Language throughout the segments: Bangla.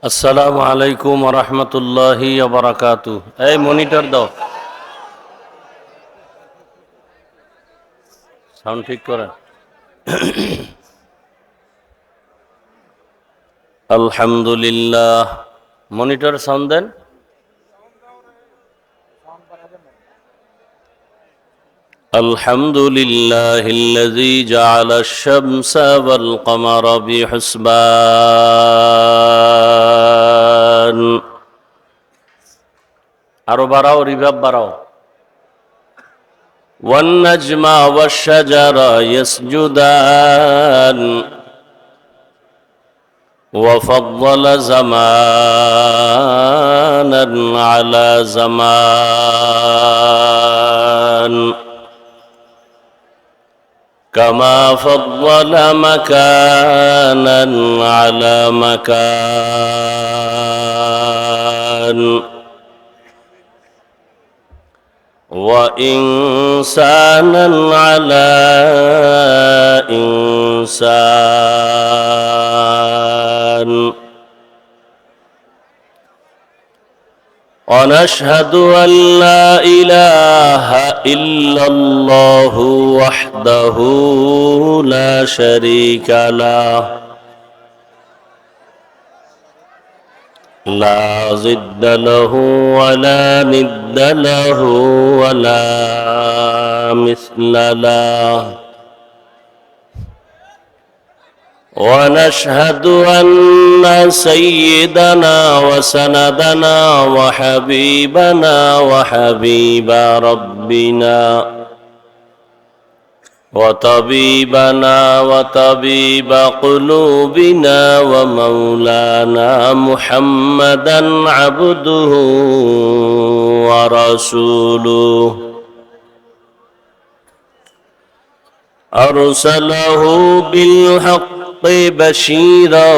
আসসালামু আলাইকুম ওয়া রাহমাতুল্লাহি ওয়া বারাকাতুহু। এই মনিটর দাও, সাউন্ড ঠিক করে। আলহামদুলিল্লাহ, মনিটর সাউন্ড দেন। আলহামদুলিল্লাহিল্লাযী জাআলা আশ-শামসা ওয়াল কমারা বিহুসবান। আরো বাড়াও, রিভাব বাড়াও। والنجم والشجر يسجدان وفضل زمانا على زمان كما فضل مكانا على مكان وإنسانا على إنسان ونشهد أن لا إله إلا الله وحده لا شريك له لا ضد له ولا ند له ولا مثل له ونشهد أن سيدنا وسندنا وحبيبنا وحبيب ربنا وطبيبنا وطبيب قلوبنا ومولانا محمدا عبده ورسوله أرسله بالحق بشيرا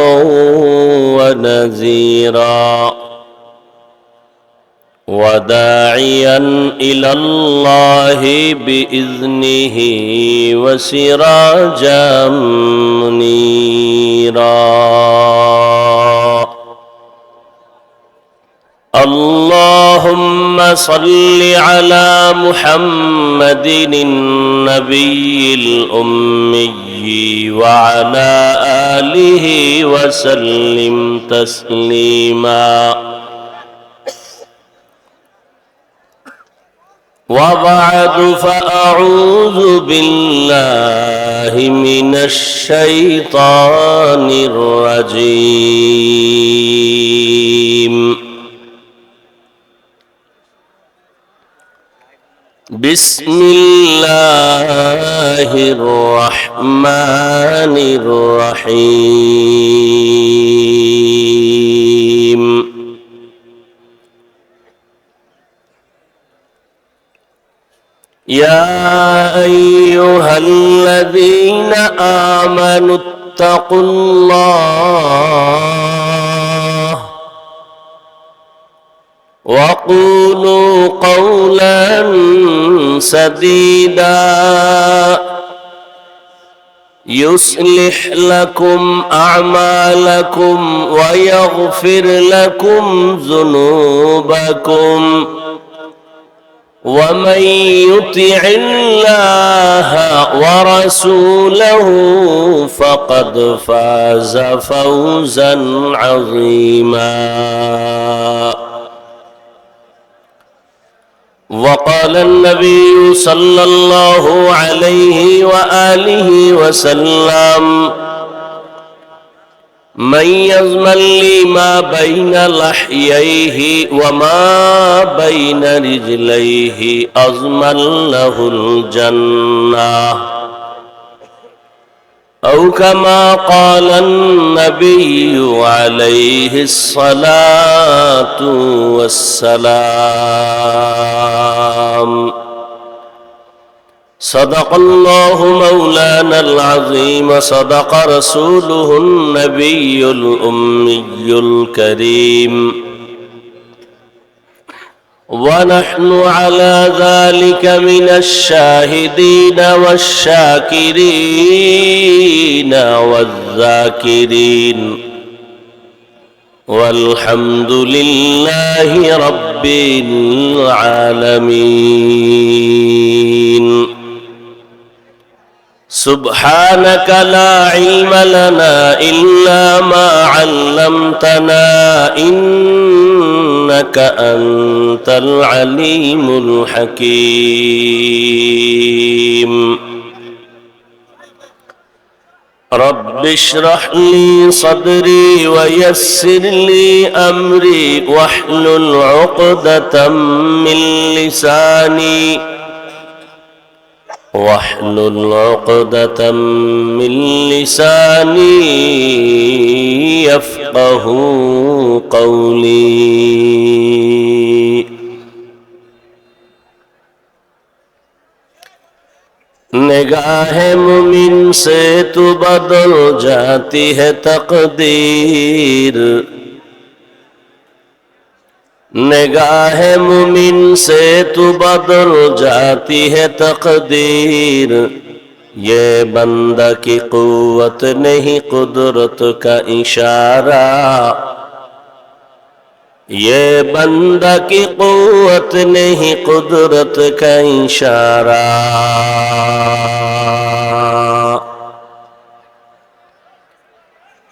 ونذيرا وداعيا إلى الله بإذنه وسراجا منيرا اللهم صل على محمد النبي الأمي وعلى آله وسلم تسليما وبعد فأعوذ بالله من الشيطان الرجيم بسم الله الرحمن الرحيم يا أيها الذين آمنوا اتقوا الله وقولوا قولا سديدا يصلح لكم أعمالكم ويغفر لكم ذنوبكم ومن يطع الله ورسوله فقد فاز فوزا عظيما وقال النبي صلى الله عليه وآله وسلم من يضمن لي ما بين لحييه وما بين رجليه أضمن له الجنة أو كما قال النبي عليه الصلاة والسلام صدق الله مولانا العظيم صدق رسوله النبي الأمي الكريم ونحن على ذلك من الشاهدين والشاكرين والذاكرين والحمد لله رب العالمين. سبحانك لا علم لنا إلا ما علمتنا إنك أنت العليم الحكيم. رب اشرح لي صدري ويسر لي أمري واحلل عقدة من لساني يفقه قولي. निगाह मुमिन से तू बदल जाती है तकदीर. निगाह मुमिन से तू बदल जाती है तकदीर. ये बंदा की कुव्वत नहीं कुदरत का इशारा. ये बंदा की कुव्वत नहीं कुदरत का इशारा.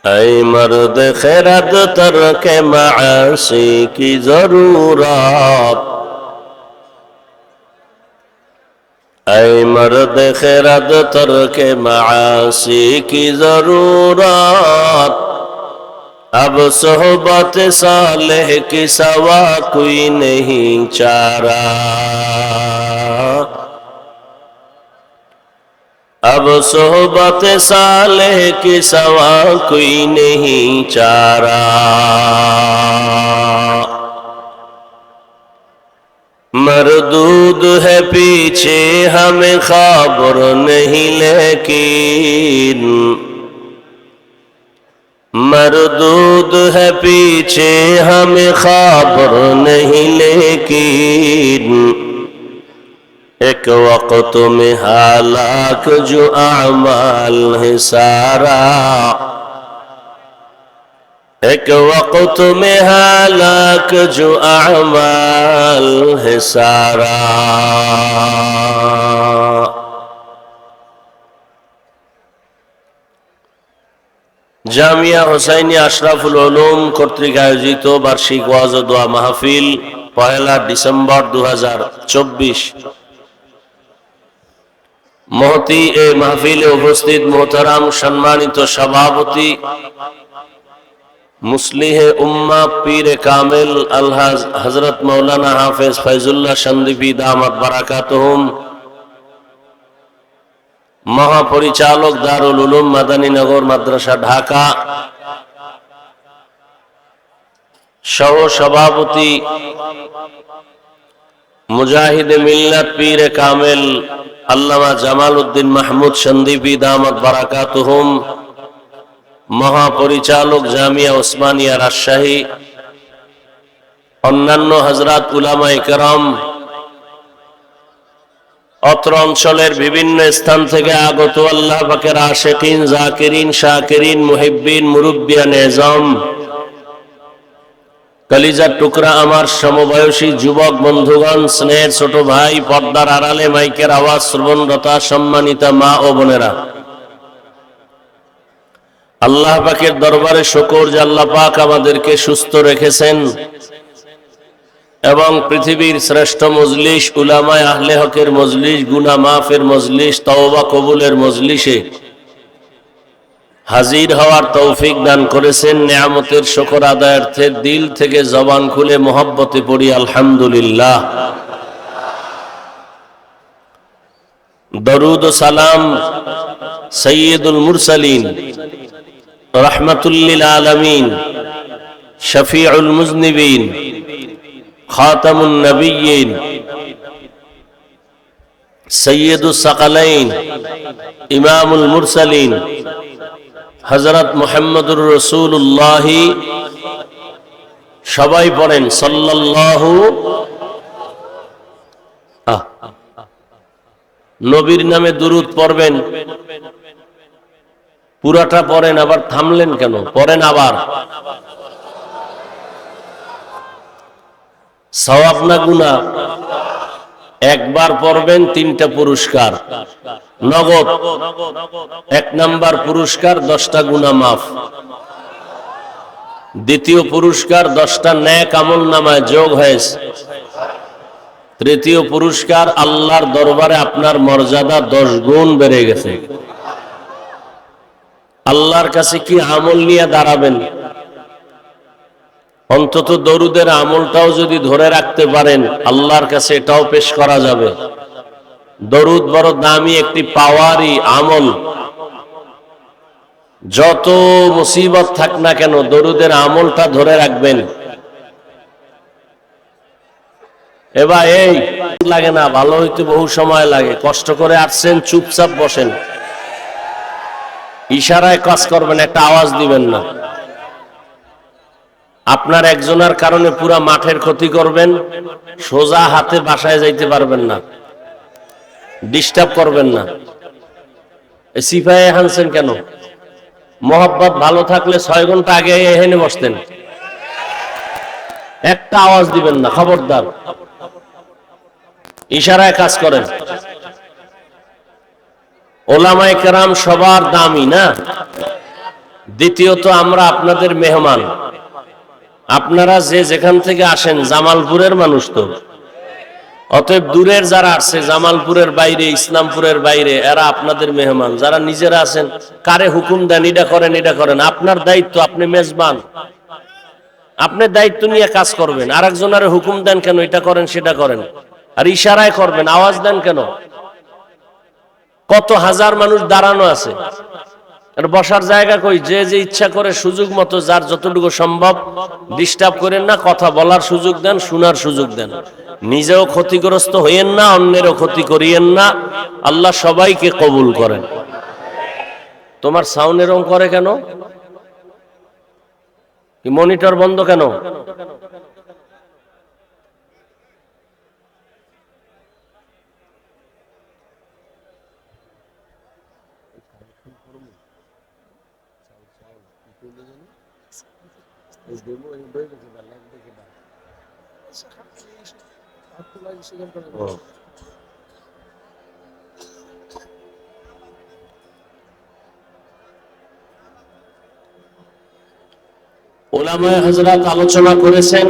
ऐ मर्द खैरत तर्क मासी की जरूरत. ऐ मर्द खैरत तर्क मासी की जरूरत. अब सोहबत सालेह की सवा कोई नहीं चारा. अब सोहबत सालेह की सवा कोई नहीं चारा. मरदूद है पीछे हमें खबर नहीं लेकिन. मरदूद है पीछे हमें खबर नहीं लेकिन. एक वक्त में हालाक जो अमाल है सारा. एक वक्त में हालाक जो अमाल है सारा. জামিয়া হোসাইনী আশরাফুল উলুম কর্তৃক আয়োজিত বার্ষিক ওয়াজ ও দোয়া মাহফিল 1 ডিসেম্বর 2024। মহতি এই মাহফিলে উপস্থিত মোহতারাম সম্মানিত সভাপতি মুসলিহে উম্মাহ পীরে কামেল আলহাজ হযরত মাওলানা হাফেজ ফয়জুল্লাহ সন্দীপী দামাত বারাকাতুহুম, মহাপরিচালক দারুল উলুম মাদানীনগর মাদ্রাসা ঢাকা, সহ সভাপতি মুজাহিদে মিল্লাত পীরে কামেল আল্লামা জামাল উদ্দিন মাহমুদ সন্দীপী দামাত বারাকাতুহুম, মহাপরিচালক জামিয়া ওসমানিয়া রাজশাহী, অন্যান্য হযরত উলামায়ে কেরাম, অত্র অঞ্চলের বিভিন্ন স্থান থেকে আগত আল্লাহ পাকের আশিকিন, জাকিরিন, শাকিরিন, মুহিব্বিন, মুরব্বিয়ান এজম, কলিজার টুকরা আমার সমবয়সী যুবক বন্ধুগণ, স্নেহের ছোট ভাই, পর্দার আড়ালে মাইকের আওয়াজ শ্রবণরতা সম্মানিতা মা ও বোনেরা, আল্লাহ পাকের দরবারে শুকর যে আল্লাহ পাক আমাদেরকে সুস্থ রেখেছেন এবং পৃথিবীর শ্রেষ্ঠ মজলিস উলামায়ে আহলে হকের মজলিস, গুনাহ মাফের মজলিস, তওবা কবুলের মজলিসে হাজির হওয়ার তৌফিক দান করেছেন। নিয়ামতের শুকর আদায়ার্থে দিল থেকে জবান খুলে মহব্বতে পড়ি আলহামদুলিল্লাহ। দরুদ ও সালাম সাইয়্যিদুল মুরসালিন, রাহমাতুল লিল আলামিন, শফিউল মুজনিবিন, খাতামুন নবিয়্যিন, সাইয়্যিদুস সাকালাইন, ইমামুল মুরসালিন হযরত মুহাম্মদুর রাসূলুল্লাহ, সবাই পড়েন সাল্লাল্লাহু। নবীর নামে দুরূদ পড়বেন, পুরাটা পড়েন, আবার থামলেন কেন? পড়েন আবার। সওয়াব না গুনাহ? একবার পড়বেন 3টা পুরস্কার নগদ। 1 নাম্বার পুরস্কার 10টা গুনাহ মাফ। দ্বিতীয় পুরস্কার 10টা নেক আমল নামায় যোগ হয়েছে। তৃতীয় পুরস্কার আল্লাহর দরবারে আপনার মর্যাদা 10 গুণ বেড়ে গেছে। আল্লাহর কাছে কি আমল নিয়ে দাঁড়াবেন? অন্তত দরুদের আমলটাও যদি ধরে রাখতে পারেন আল্লাহর কাছে এটাও পেশ করা যাবে। দরুদ বড় দামি একটি পাওয়ারই আমল। যত মুসিবত থাক না কেন দরুদের আমলটা ধরে রাখবেন। এবার এই লাগে না, ভালো হইতে বহু সময় লাগে। কষ্ট করে আসছেন, চুপচাপ বসেন, ইশারায় কাজ করবেন, একটা আওয়াজ দিবেন না। আপনার একজনের কারণে পুরা মাঠের ক্ষতি করবেন, সোজা হাতে বাসায় যাইতে পারবেন না। ডিস্টার্ব করবেন না। সিপাহে হানছেন কেন? মোহাব্বত ভালো থাকলে 6 ঘন্টা আগে এখানে বসতেন। একটা আওয়াজ দিবেন না, খবরদার। ইশারায় কাজ করেন। ওলামায়ে কেরাম সবার দামি না? দ্বিতীয়ত আমরা আপনাদের মেহমান। আপনারা যে যেখান থেকে আসেন জামালপুরের মানুষ তো, অতএব দূরের যারা আসছে জামালপুরের বাইরে, ইসলামপুরের বাইরে, এরা আপনাদের মেহমান। যারা নিজেরা আছেন কারে হুকুম দেন এটা করেন এটা করেন? আপনার দায়িত্ব, আপনি মেজবান, আপনি দায়িত্ব নিয়ে কাজ করবেন। আর একজনের হুকুম দেন কেন? এটা করেন সেটা করেন, আর ইশারায় করবেন, আওয়াজ দেন কেন? কত হাজার মানুষ দাঁড়ানো আছে, আর বসার জায়গা কই? যে যে ইচ্ছা করে সুযোগ মতো যার যতটুকু সম্ভব ডিস্টার্ব করেন না, কথা বলার সুযোগ দেন, শোনার সুযোগ দেন। নিজেও ক্ষতিগ্রস্ত হইয়েন না, অন্যেরও ক্ষতি করিয়েন না। আল্লাহ সবাইকে কবুল করেন। তোমার সাউন্ড এরকম করে কেন? কি মনিটর বন্ধ কেন? উলামায়ে হযরত আলোচনা করেছেন,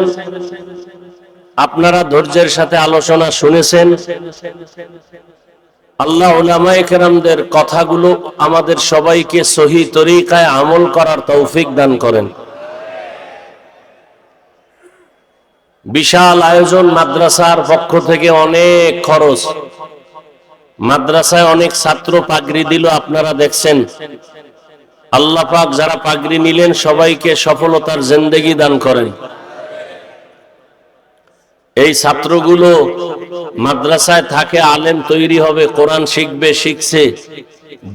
আপনারা ধৈর্যের সাথে আলোচনা শুনেছেন। আল্লাহ উলামায়ে কেরামদের কথাগুলো আমাদের সবাইকে সহি তরিকায় আমল করার তৌফিক দান করেন। বিশাল আয়োজন, মাদ্রাসার পক্ষ থেকে অনেক খরচ, মাদ্রাসায় অনেক ছাত্র পাগড়ি দিল, আপনারা দেখছেন। আল্লাহ পাক যারা পাগড়ি নিলেন সবাইকে সফলতার জিন্দেগি দান করেন। এই ছাত্রগুলো মাদ্রাসায় থাকে, আলেম তৈরি হবে, কোরআন শিখবে, শিখছে,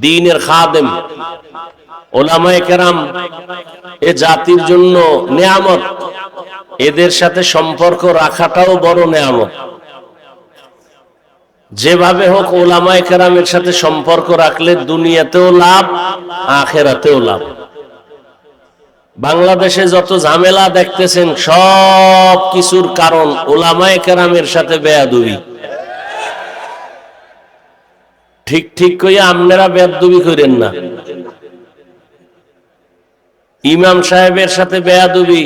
দ্বীনের খাদেম। উলামায়ে কেরাম এ জাতির জন্য নেয়ামত। এদের সাথে সম্পর্ক রাখাটাও বড় নেয়ামত। যেভাবে হোক উলামায়ে কেরামের সাথে সম্পর্ক রাখলে দুনিয়াতেও লাভ, আখিরাতেও লাভ। বাংলাদেশে যত ঝামেলা দেখতেছেন সব কিছুর কারণ উলামায়ে কেরামের সাথে বেয়াদবি। ঠিক ঠিক কইয়া আপনারা বেয়াদবি করেন না। ইমাম সাহেবের সাথে বেয়াদবি,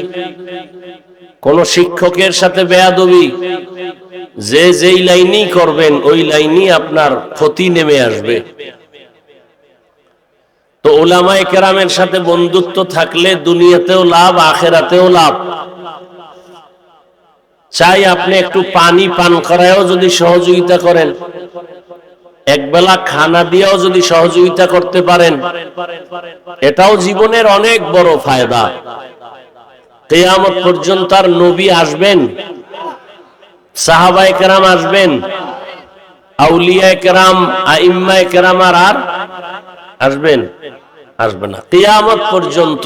কোন শিক্ষকের সাথে বেয়াদবি, যে যেই লাইনেই করবেন ওই লাইনেই আপনার ক্ষতি নেমে আসবে। তো উলামায়ে কেরামের সাথে বন্ধুত্ব থাকলে দুনিয়াতেও লাভ, আখিরাতেও লাভ। চাই আপনি একটু পানি পান করায়ও যদি সহযোগিতা করেন, একবেলা খানা দিয়েও যদি সহযোগিতা করতে পারেন, এটাও জীবনের অনেক বড় ফায়দা। কিয়ামত পর্যন্ত আর নবী আসবেন, সাহাবায়ে কেরাম আসবেন, আউলিয়ায়ে কেরাম, আইম্মায়ে কেরাম আর আসবেন? আসবে না। কিয়ামত পর্যন্ত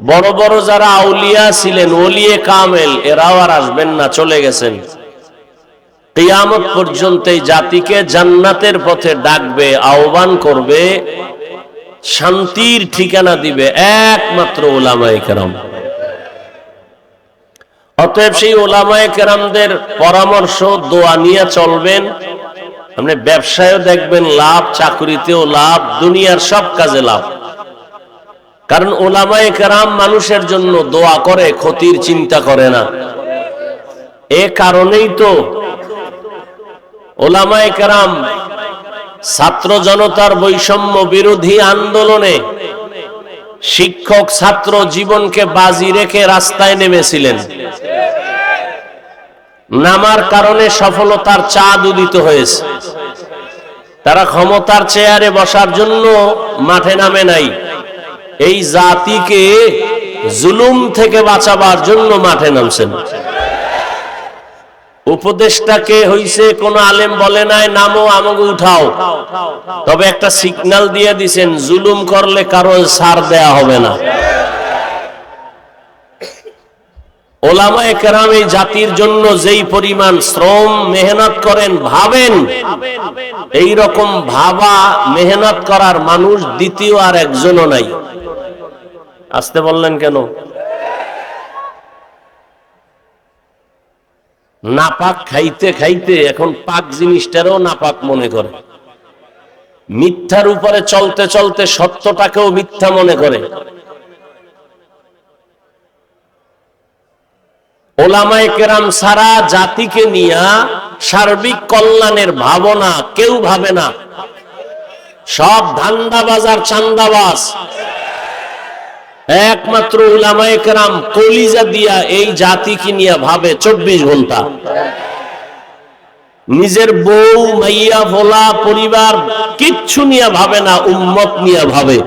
বড় বড় যারা আউলিয়া ছিলেন, ওলিয়ে কামেল, এরাও আর আসবেন না, চলে গেছেন। কিয়ামত পর্যন্ত এই জাতিকে জান্নাতের পথে ডাকবে, আহ্বান করবে, শান্তির ঠিকানা দিবে একমাত্র উলামায়ে কেরাম। অতএব সেই ওলামায়ে কেরামদের পরামর্শ দোয়া নিয়ে চলবেন। আপনি ব্যবসায়ও দেখবেন লাভ, চাকরিতেও লাভ, দুনিয়ার সব কাজে লাভ। কারণ ওলামায়ে কেরাম মানুষের জন্য দোয়া করে, ক্ষতির চিন্তা করে না। এ কারণেই তো ওলামায়ে কেরাম ছাত্র জনতার বৈষম্য বিরোধী আন্দোলনে শিক্ষক ছাত্র জীবনকে বাজি রেখে রাস্তায় নেমেছিলেন। নামার কারণে সফলতার চাঁদ উদিত হয়েছে। তারা ক্ষমতার চেয়ারে বসার জন্য মাঠে নামে নাই, এই জাতিকে জুলুম থেকে বাঁচাবার জন্য মাঠে নামছেন। উপদেশটাকে হইছে কোন আলেম বলে নাই নামো আমাকে উঠাও, তবে একটা সিগন্যাল দিয়ে দিছেন জুলুম করলে কারো ছাড় দেয়া হবে না। ওলামায়ে কেরাম এই জাতির জন্য যেই পরিমাণ শ্রম মেহনত করেন, ভাবেন এই রকম ভাবা মেহনত করার মানুষ দ্বিতীয় আর একজনও নাই। আসতে বললেন কেন? নাপাক খাইতে খাইতে এখন পাক জিনিসটারও নাপাক মনে করে। মিথ্যার উপরে চলতে চলতে সত্যটাকেও মিথ্যা মনে করে। ওলামায়ে কেরাম সারা জাতিকে নিয়ে সার্বিক কল্যাণের ভাবনা কেউ ভাবে না। সব ধান্দাবাজ আর চান্দাবাজ। একমাত্র উলামায়ে কেরাম কলিজা দিয়া এই জাতিকে নিয়ে ভাবে 24 ঘন্টা। নিজের বউ মাইয়া ভোলা পরিবার কিচ্ছু নিয়ে ভাবে না, উম্মত নিয়ে ভাবে।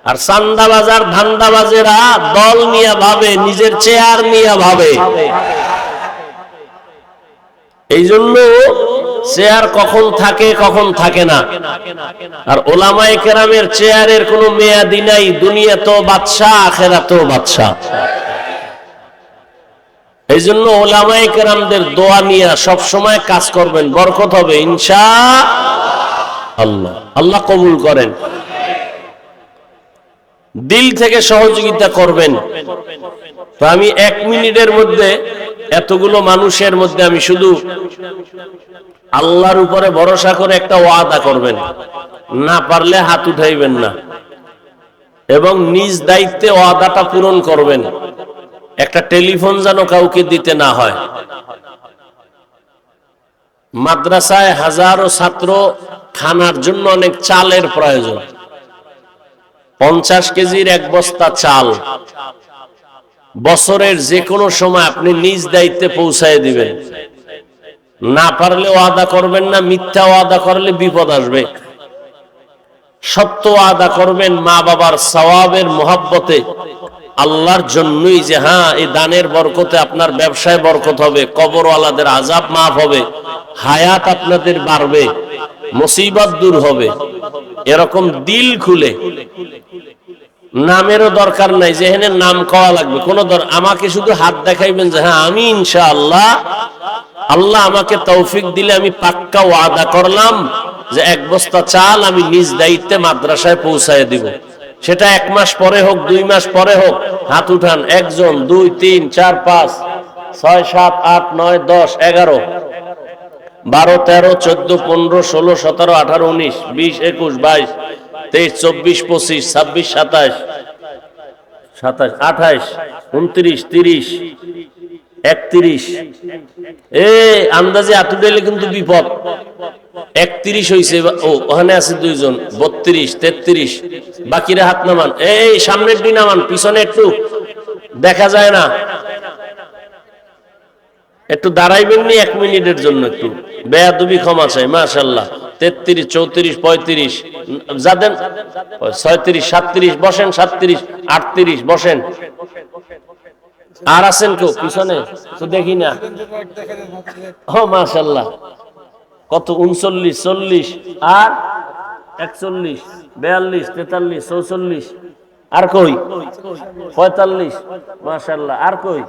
আর চান্দাবাজার ধান্দাবাজেরা দল নিয়ে ভাবে, নিজের চেয়ার নিয়ে ভাবে। এই জন্য চেয়ার কখন থাকে কখন থাকে না। আর ওলামায়ে কেরামের চেয়ারের কোনো মেয়াদি নাই। দুনিয়া তো বাদশাহ, আখিরাতেও বাদশাহ। এই জন্য ওলামায়ে কেরামদের দোয়া নিয়ে সব সময় কাজ করবেন, বরকত হবে ইনশাআল্লাহ। আল্লাহ কবুল করেন। দিল থেকে সহযোগিতা করবেন। তো আমি 1 মিনিটের মধ্যে এতগুলো মানুষের মধ্যে আমি শুধু আল্লাহর উপরে ভরসা করে একটা ওয়াদা করবেন, না পারলে হাত উঠাইবেন না, এবং নিজ দায়িত্বে ওয়াদাটা পূরণ করবেন। একটা টেলিফোন যেন কাউকে দিতে না হয়। মাদ্রাসায় হাজারো ছাত্র, খানার জন্য অনেক চালের প্রয়োজন। 50 কেজির 1 বস্তা চাল বছরের যে কোনো সময় আপনি নিজ দায়িত্বে পৌঁছায় দিবেন। না পারলে ওয়াদা করবেন না, মিথ্যা ওয়াদা করলে বিপদ আসবে। সত্য ওয়াদা করবেন, মা বাবার সওয়াবের মোহাব্বতে, আল্লাহর জন্যই, যে হ্যাঁ এই দানের বরকতে আপনার ব্যবসায় বরকত হবে, কবরওয়ালাদের আযাব মাফ হবে, হায়াত আপনাদের বাড়বে, মুসিবত দূর হবে। এরকম দিল খুলে। নামেরও দরকার নাই যে এখানে নাম কওয়া লাগবে, কোন আমাকে শুধু হাত দেখাইবেন যে হ্যাঁ আমি ইনশাআল্লাহ, আল্লাহ আমাকে তৌফিক দিলে আমি পাক্কা ওয়াদা করলাম যে 1 বস্তা চাল আমি নিজ দায়িত্বে মাদ্রাসায় পৌঁছায় দিব। সেটা 1 মাস পরে হোক, 2 মাস পরে হোক, হাত উঠান। 1 জন, 2, 3, 4, 5, 6, 7, 8, 9, 10, 11, 12, 13, 14, 15, 16, 17, 18, 19, 20, 21, 22, 23, 24, 25, 26, 27, 28, 29, 30, 31। আন্দাজে আতু দিলে কিন্তু বিপদ। 31 হইছে, ওখানে আছে 2 জন, 32, 33, বাকিরা হাত নামান। এই সামনের দিন নামান, পিছনে একটু দেখা যায় না। একটু দাঁড়াইবেন নি 1 মিনিটের জন্য, একটু বেয়াদবি ক্ষমা চাই। মাশাআল্লাহ। 33, 34, 35, যাদের 36, 37 বসেন, 37, 38 বসেন। আর আছেন কেউ পিছনে? তো দেখি না। ও মাশাআল্লাহ। কত? 39, 40, আর 41, 42, 43, 44, আর কই? 45, মাশাআল্লাহ। আর কই?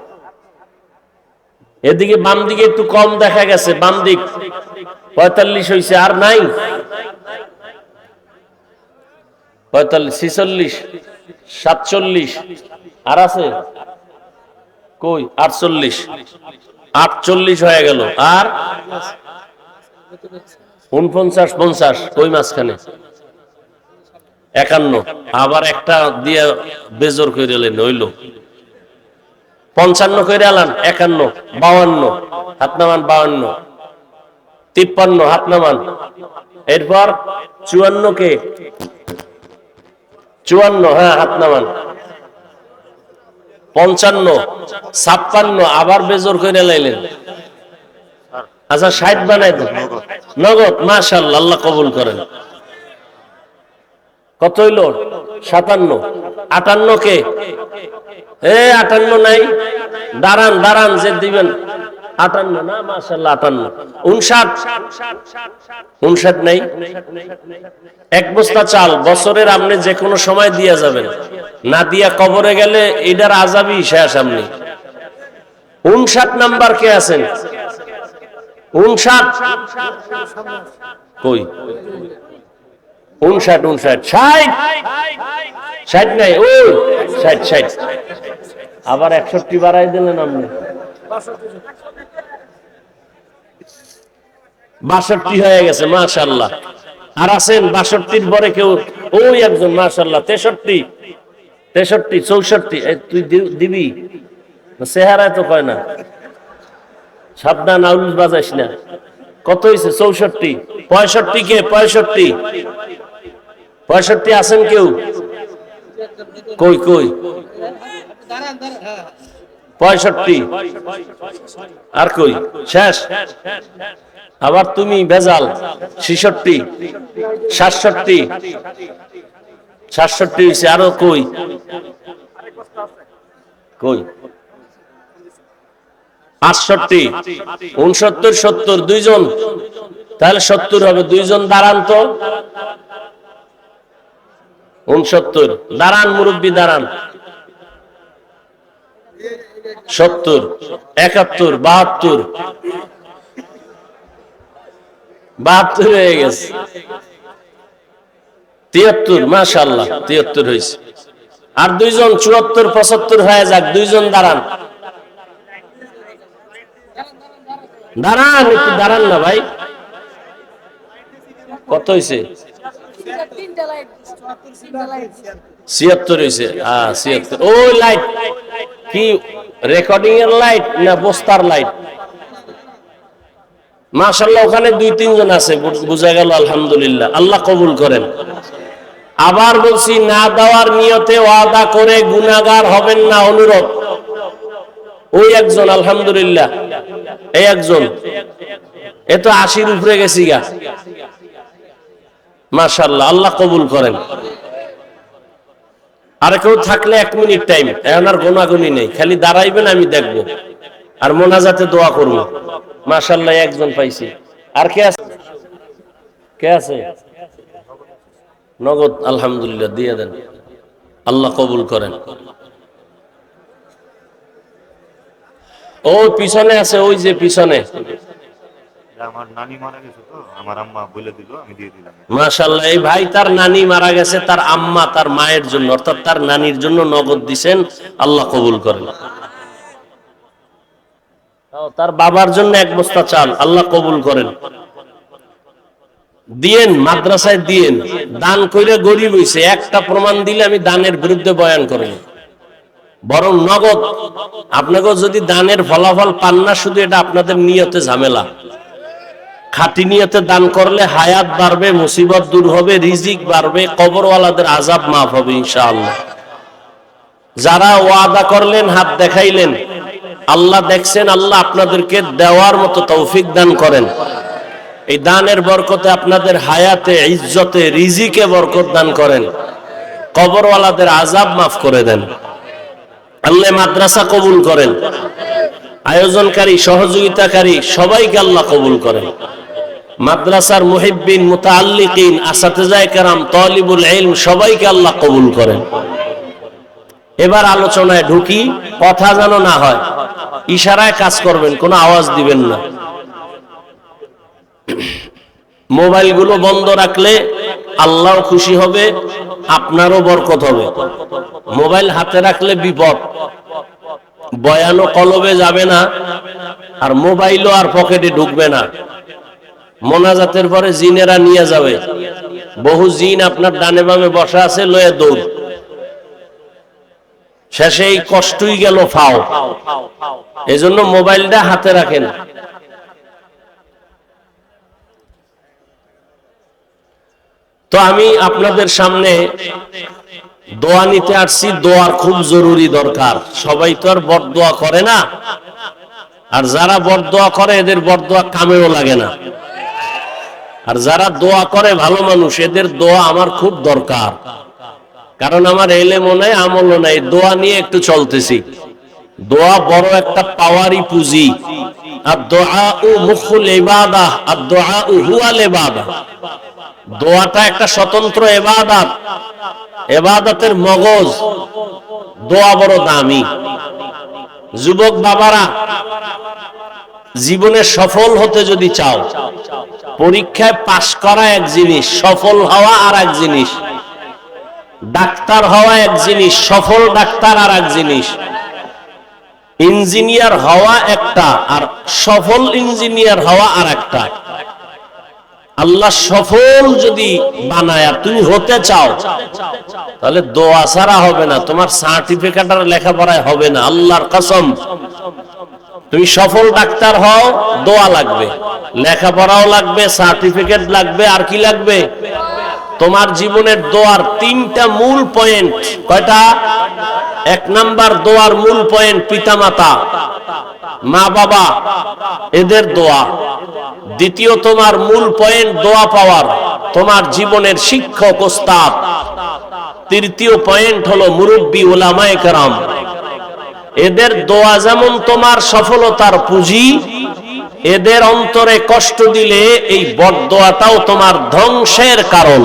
এদিকে বাম দিকে একটু কম দেখা গেছে, বাম দিক 45 হইছে। আর নাই? 45, 46, 47, আর আছে কই 48 48 হয়ে গেল। আর 49 50 কই মাঝখানে 51, আবার একটা দিয়ে বেজর করে এলেন, হইল 55 করে আলান, 51 52 হাত নামান, 52 53 হাত নামান। এরপর 54 কে 54, হ্যাঁ হাত নামান। 55 56 আবার বেজর করে লাইলেন। আচ্ছা 60 বানাই দেন নগদ। মাশাআল্লাহ, আল্লাহ কবুল করেন। কত হইল 57। 58 কে 58 নাই, দাঁড়ান দাঁড়ান যে দিবেন 58 না, মাশাআল্লাহ 58। 59 নাই। এক বস্তা চাল বছরের আপনি যে কোনো সময় দিয়া যাবেন, না দিয়া কবরে গেলে এটার আযাবই শেষ। আপনি 59 নাম্বার কে আছেন? 59 কই 59 60 60 নাই, ওই 60 আবার 61 বাড়াই দিলেন আপনি, 62 হয়ে গেছে। মাশাআল্লাহ। আর আছেন 62-র পরে কেউ? ওই একজন মাশাআল্লাহ 63 64 তুই দিবি চেহারায় তো কয় না, সাবধান আউল বাজাইস না। কত হয়েছে? 64 65 কে 65 আছেন কেউ? কই কই 65 আর কই শেষ। আবার তুমি ভেজাল 66 67 হয়েছে। আরো কই কই 68 69 70 দুইজন, তাহলে 70 হবে। দুইজন দাঁড়ান তো। 69 দাঁড়ান, মুরব্বী দাঁড়ান। 70 71 72 হয়ে গেছে। 73 মাশাআল্লাহ 73 হয়েছে। আর দুইজন 74 75 হয়ে যাক। দুইজন দাঁড়ান দাঁড়ান, একটু দাঁড়ান না ভাই। কত হয়েছে? 76 হয়েছে। 76। ওই লাইট কি রেকর্ডিং এর লাইট না বস্তার লাইট? মাশাআল্লাহ, ওখানে 2-3 জন আছে, বোঝা গেল। আলহামদুলিল্লাহ, আল্লাহ কবুল করেন। আবার বলছি, না দেওয়ার নিয়তে ওয়াদা করে গুনাহগার হবেন না, অনুরোধ। ওই একজন আলহামদুলিল্লাহ, এই একজন, এ তো 80-র উপরে গেছি গা। মাশাআল্লাহ, আল্লাহ কবুল করেন। আর কেউ থাকলে 1 মিনিট টাইম, এখন আর গোনাগুনি নেই, খালি দাঁড়াইবেন, আমি দেখবো আর মোনাজাতে দোয়া করবো। মাশাআল্লাহ, একজন পাইছি। আর কে আছে? কে আছে? নগদ আলহামদুলিল্লাহ দিয়ে দেন, আল্লাহ কবুল করেন। ওই পিছনে আছে, ওই যে পিছনে। আমার নানি মারা গেছে, তো আমার আম্মা বলে দিল, আমি দিয়ে দিলাম। মাশাআল্লাহ, এই ভাই তার নানি মারা গেছে, তার আম্মা তার মায়ের জন্য, অর্থাৎ তার নানির জন্য নগদ দিবেন, আল্লাহ কবুল করেন। তার বাবার জন্য 1 বস্তা চাল, আল্লাহ কবুল করেন। দিয়েন, মাদ্রাসায় দিয়েন। দান কইরা গরিব হইছে, একটা প্রমাণ দিলে আমি দানের বিরুদ্ধে বয়ান করব। বরং নগদ। আপনাকে যদি দানের ফলাফল পান না, শুধু এটা আপনাদের নিয়তে ঝামেলা। খাঁটি নিয়তে দান করলে হায়াত বাড়বে, মুসিবত দূর হবে, রিজিক বাড়বে, কবরওয়ালাদের আযাব মাফ হবে ইনশাআল্লাহ। যারা ওয়াদা করলেন, হাত দেখাইলেন, আল্লাহ দেখছেন, আল্লাহ আপনাদেরকে দেওয়ার মতো তৌফিক দান করেন। এই দানের বরকতে আপনাদের হায়াতে, ইজ্জতে, রিজিকে বরকত দান করেন। কবরওয়ালাদের আযাব মাফ করে দেন। আল্লাহ মাদ্রাসা কবুল করেন। আয়োজনকারী, সহযোগিতাকারী সবাইকে আল্লাহ কবুল করেন। মাদ্রাসার মুহিব্বিন, মুতাআল্লিকিন, আসাতিজায়ে কেরাম, তালিবুল ইলম সবাইকে আল্লাহ কবুল করেন। এবার আলোচনায় ঢুকি। কথা যেন না হয়, ইশারায় কাজ করবেন, কোনো আওয়াজ দিবেন না। মোবাইলগুলো বন্ধ রাখলে আল্লাহও খুশি হবে, আপনারও বরকত হবে। মোবাইল হাতে রাখলে বিপদ। বয়ানও কলবে যাবে না, আর মোবাইলও আর পকেটে ঢুকবে না। মোনাজাতের পরে জিনেরা নিয়ে যাবে, বহু জিন আপনার ডানে বামে বসা আছে, লয়ে দৌড়, শেষে এই কষ্টই গেল ফাও। এজন্য মোবাইলটা হাতে রাখেন। তো আমি আপনাদের সামনে দোয়া নিতে আসছি। দোয়ার খুব জরুরি দরকার। সবাই তো আর বরদোয়া করে না, আর যারা বরদোয়া করে এদের বরদোয়া কামেও লাগে না, আর যারা দোয়া করে ভালো মানুষ, এদের দোয়া আমার খুব দরকার। কারণ আমার এলেমও নাই, আমলও নাই, দোয়া নিয়ে একটু চলতেছি। দোয়া বড় একটা পাওয়ারই পুঁজি। আর দোয়া ও মুখুল ইবাদাহ, আর দোয়া ও হুয়াল ইবাদাহ। দোয়াটা একটা স্বতন্ত্র ইবাদত, ইবাদতের মগজ। দোয়া বড় দামি। যুবক বাবারা, জীবনে সফল হতে যদি চাও, পরীক্ষায় পাশ করা এক জিনিস, সফল হওয়া আর এক জিনিস। ডাক্তার হওয়া এক জিনিস, সফল ডাক্তার আর এক জিনিস। ইঞ্জিনিয়ার হওয়া একটা, আর সফল ইঞ্জিনিয়ার হওয়া আর একটা। আল্লাহ সফল যদি বানায় তুমি হতে চাও, তাহলে দোয়া ছাড়া হবে না, তোমার সার্টিফিকেট আর লেখাপড়ায় হবে না। আল্লাহর কসম, তুমি সফল ডাক্তার হও, দোয়া লাগবে, লেখাপড়াও লাগবে, সার্টিফিকেট লাগবে, আর কি লাগবে? তোমার জীবনের দোয়ার তিনটা মূল পয়েন্ট। কয়টা? এক নাম্বার দোয়ার মূল পয়েন্ট পিতামাতা, মা বাবা, এদের দোয়া। দ্বিতীয় তোমার মূল পয়েন্ট দোয়া পাওয়ার তোমার জীবনের শিক্ষক ওস্তাদ। তৃতীয় পয়েন্ট হলো মুরব্বী উলামায়ে কেরাম। এদের দোয়া যেমন তোমার সফলতার পুঁজি, এদের অন্তরে কষ্ট দিলে এই বদদোয়াটাও তোমার ধ্বংসের কারণ।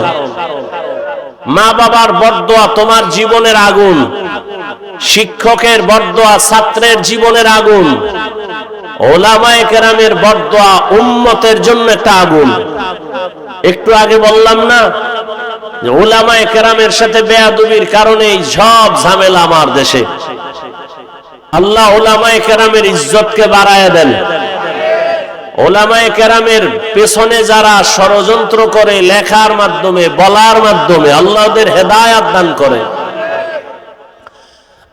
মা বাবার বদদোয়া তোমার জীবনের আগুন, শিক্ষকের বদদোয়া ছাত্রের জীবনের আগুন, ওলামায়ে কেরামের বদদোয়া উম্মতের জন্য একটা আগুন। একটু আগে বললাম না যে ওলামায়ে কেরামের সাথে বেয়াদবির কারণে এই সব ঝামেলা আমার দেশে। আল্লাহ ওলামায়ে কেরামের ইজ্জতকে বাড়ায় দেন। ওলামায়ে কেরামের পেছনে যারা ষড়যন্ত্র করে লেখার মাধ্যমে, বলার মাধ্যমে, আল্লাহ ওদের হেদায়েত দান করে।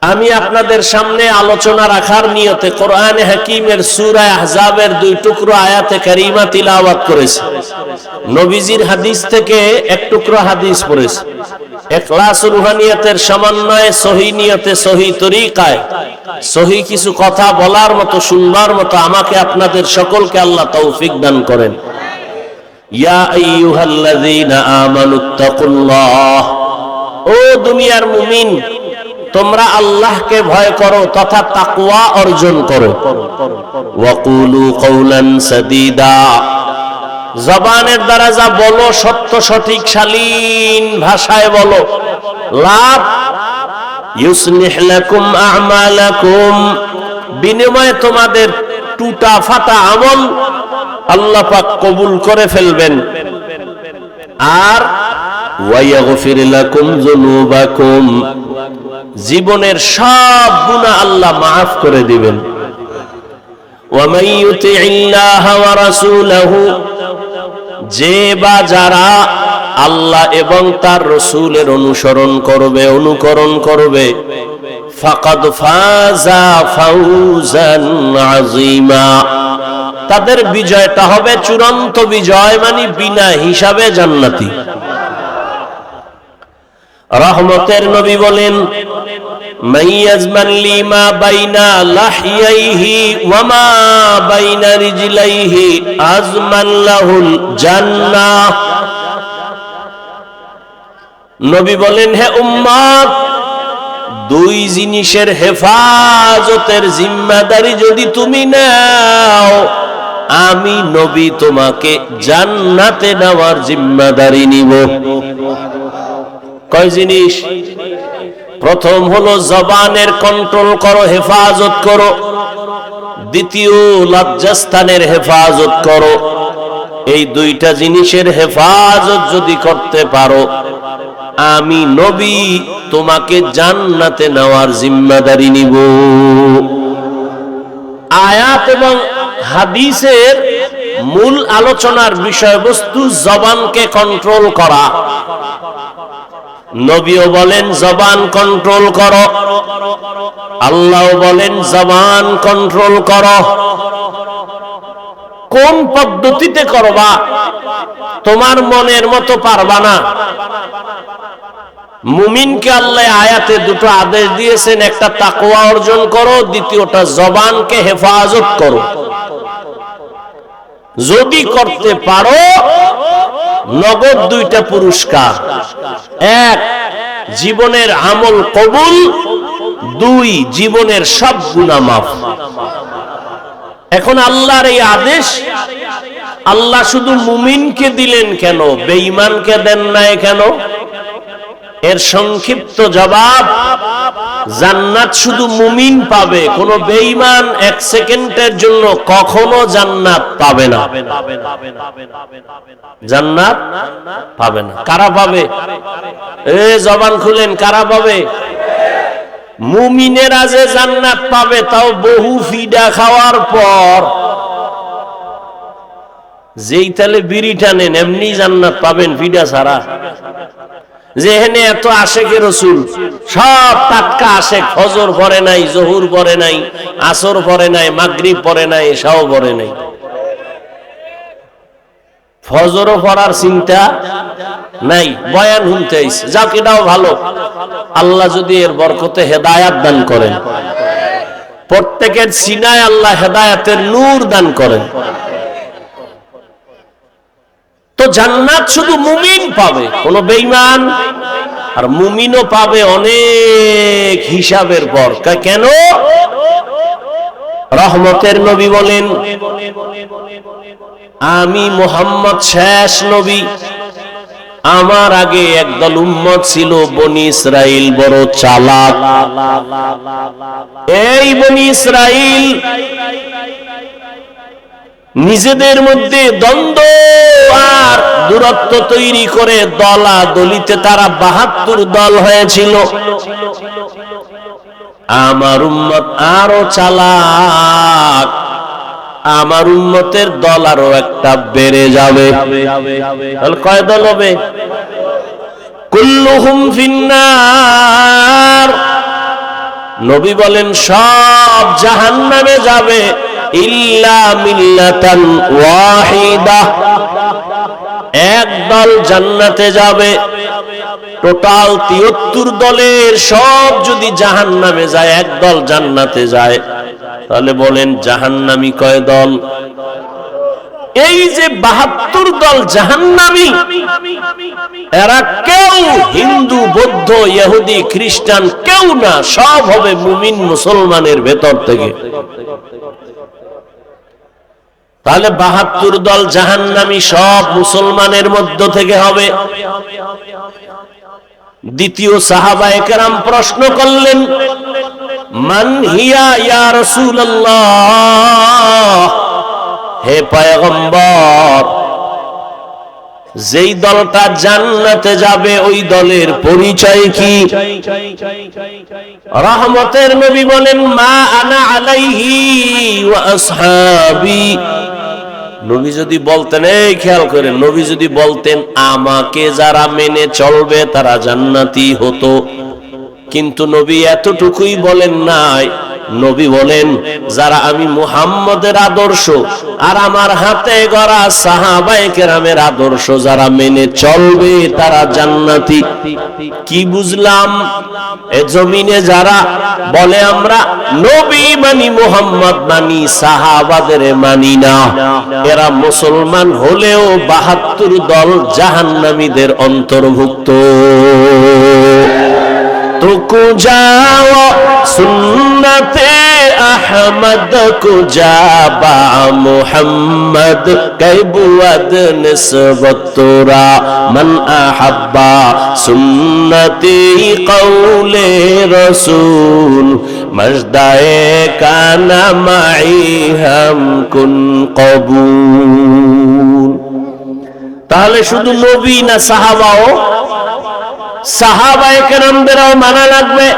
আমি আপনাদের সামনে আলোচনা রাখার নিয়তে কোরআনে হাকিমের সূরা আহজাবের 2 টুকরো আয়াতে কারিমা তিলাওয়াত করেছি। নবীজির হাদিস থেকে এক টুকরো হাদিস পড়েছি। ইখলাস রুহানিয়তের সমন্বয়ে সহি নিয়তে, সহি তরিকায়, সহি কিছু কথা বলার মতো, শুনবার মতো আমাকে আপনাদের সকলকে আল্লাহ তৌফিক দান করেন। ইয়া আইয়ুহাল্লাযীনা আমানুত্তাকুল্লাহ, ও দুনিয়ার মুমিন, তোমরা আল্লাহকে ভয় করো তথা তাকওয়া অর্জন করো। ওয়াকুলু কওলান সাদীদা, জবানের দ্বারা যা বলো সত্য সঠিক শালীন ভাষায় বলো। লাভ ইউসলিহ লাকুম আ'মালাকুম, বিনিময়ে তোমাদের টুটা ফাটা আমল আল্লাহ পাক কবুল করে ফেলবেন। আর ওয়ায়াগফির লাকুম যুনুবাকুম, জীবনের সব গুনাহ আল্লাহ মাফ করে দিবেন। ওয়া মান ইউতিইল্লাহা ওয়া রাসূলাহু, যে বা যারা আল্লাহ এবং তার রাসূলের অনুকরণ করবে, ফাকাদ ফাজা ফাউজান আযীমা, তাদের বিজয়টা হবে চূড়ান্ত বিজয়, মানে বিনা হিসাবে জান্নাতি। রহমতের নবী বলেন, মাইয়াজমান লিমা বাইনা লাহিয়াইহি ওয়া মা বাইনা রিজলাইহি আজমান লাহুল জান্নাহ। নবী বলেন, হে উম্মত, দুই জিনিসের হেফাজতের জিম্মাদারি যদি তুমি নাও, আমি নবী তোমাকে জান্নাতে নেওয়ার জিম্মাদারি নিব। কয় জিনিস? প্রথম হলো জবানের কন্ট্রোল করো, হেফাজত করো। দ্বিতীয়, লজ্জাস্থানের হেফাজত করো। এই দুইটা জিনিসের হেফাজত যদি করতে পারো, আমি নবী তোমাকে জান্নাতে নেওয়ার জিম্মাদারি নিব। আয়াত এবং হাদিসের মূল আলোচনার বিষয়বস্তু জবানকে কন্ট্রোল করা। নবীও বলেন জবান কন্ট্রোল করো, আল্লাহও বলেন জবান কন্ট্রোল করো। কোন পদ্ধতিতে করবা? তোমার মনের মতো পারবা না। মুমিনকে আল্লাহ আয়াতে দুটো আদেশ দিয়েছেন, একটা তাকওয়া অর্জন করো, দ্বিতীয়টা জবানকে হেফাজত করো। যদি করতে পারো নগদ দুইটা পুরস্কার, এক জীবনের আমল কবুল, দুই জীবনের সব গুনাহ মাফ। এখন আল্লাহর এই আদেশ আল্লাহ শুধু মুমিনকে দিলেন কেন, বেঈমানকে দেন নাই কেন? এর সংক্ষিপ্ত জবাব, জান্নাত শুধু মুমিন পাবে, কোন বেঈমান এক সেকেন্ডের জন্য কখনো জান্নাত পাবে না। জান্নাত পাবে না। কারা পাবে? জবান খুলেন, কারা পাবে? মুমিনেরা যে জান্নাত পাবে তাও বহু ফিডা খাওয়ার পর। যেই তালে বিড়ি টানেন এমনি জান্নাত পাবেন ফিডা ছাড়া। যেখানে এত আশেকে রসুল, সব টাটকা আশেক, ফজর পড়ে নাই, জহুর পড়ে নাই, আসর পড়ে নাই, মাগরিব পড়ে নাই, এশাও পড়ে নাই। ফজরও পড়ার চিন্তা নাই, বয়ান শুনতে আইছে, যাক এটাও ভালো। আল্লাহ যদি এর বরকতে হেদায়াত দান করেন, প্রত্যেকের সিনায় আল্লাহ হেদায়াতের নূর দান করেন, তো জান্নাত শুধু মুমিন পাবে, কোন বেঈমান আর মুমিনও পাবে অনেক হিসাবের পর। কেন? রহমতের নবী বলেন, আমি মুহাম্মদ শেষ নবী, আমার আগে একদল উম্মত ছিল বনি ইসরাইল, বড় চালাক। এই বনি ইসরাইল নিজেদের মধ্যে দ্বন্দ্ব আর দূরত্ব তৈরি করে দলাদলিতে তারা ৭২ দল হয়েছিল। আমার উম্মত আরো চালাক, আমার উম্মতের দল আরো একটা বেড়ে যাবে। তাহলে কয় দল হবে? কুল্লুহুম ফিন্নার। নবী বলেন সব জাহান্নামে যাবে, ইল্লা মিল্লাতান ওয়াহিদা, এক দল জান্নাতে যাবে। টোটাল ৭৩ দলের সব যদি জাহান্নামে যায়, এক দল জান্নাতে যায়, তাহলে বলেন জাহান্নামী কয় দল? এই যে ৭২ দল জাহান্নামী, এরা কেউ হিন্দু, বৌদ্ধ, ইহুদি, খ্রিস্টান কেউ না, সব হবে মুমিন মুসলমানের ভেতর থেকে। তাহলে ৭২ দল জাহান্নামী সব মুসলমানের মধ্য থেকে হবে। দ্বিতীয় সাহাবায়ে কেরাম প্রশ্ন করলেন, মান হিয়া ইয়া রাসূলুল্লাহ, হে পয়গম্বর, যেই দলটা জান্নাতে যাবে ওই দলের পরিচয় কি? রহমতের নবী বলেন, মা আনা আলাইহি ওয়া আসহাবি। নবী যদি বলতেন, এই খেয়াল করেন, নবী যদি বলতেন আমাকে যারা মেনে চলবে তারা জান্নাতি হতো, কিন্তু নবী এতটুকুই বলেন নাই। নবী বলেন যারা আমি মুহাম্মদের আদর্শ আর আমার হাতে গড়া সাহাবায়ে কেরামের আদর্শ যারা মেনে চলবে তারা জান্নাতি। কি বুঝলাম? এ জমিনে যারা বলে আমরা নবী মানি, মুহাম্মদ মানি, সাহাবাদের মানি না, এরা মুসলমান হলেও ৭২ দল জাহান্নামীদের অন্তর্ভুক্ত। तुको जाओ सुन्नते अहमद को जाबा मुहम्मद कैबुअद निस्बत तोरा मन अहब्बा सुन्नती कौले रसूल मजदाए काना माई हम कुन कबूल। তাহলে শুধু নবী না সাহাবাও, সাহাবায়ে কেরামদেরও মানা লাগবে।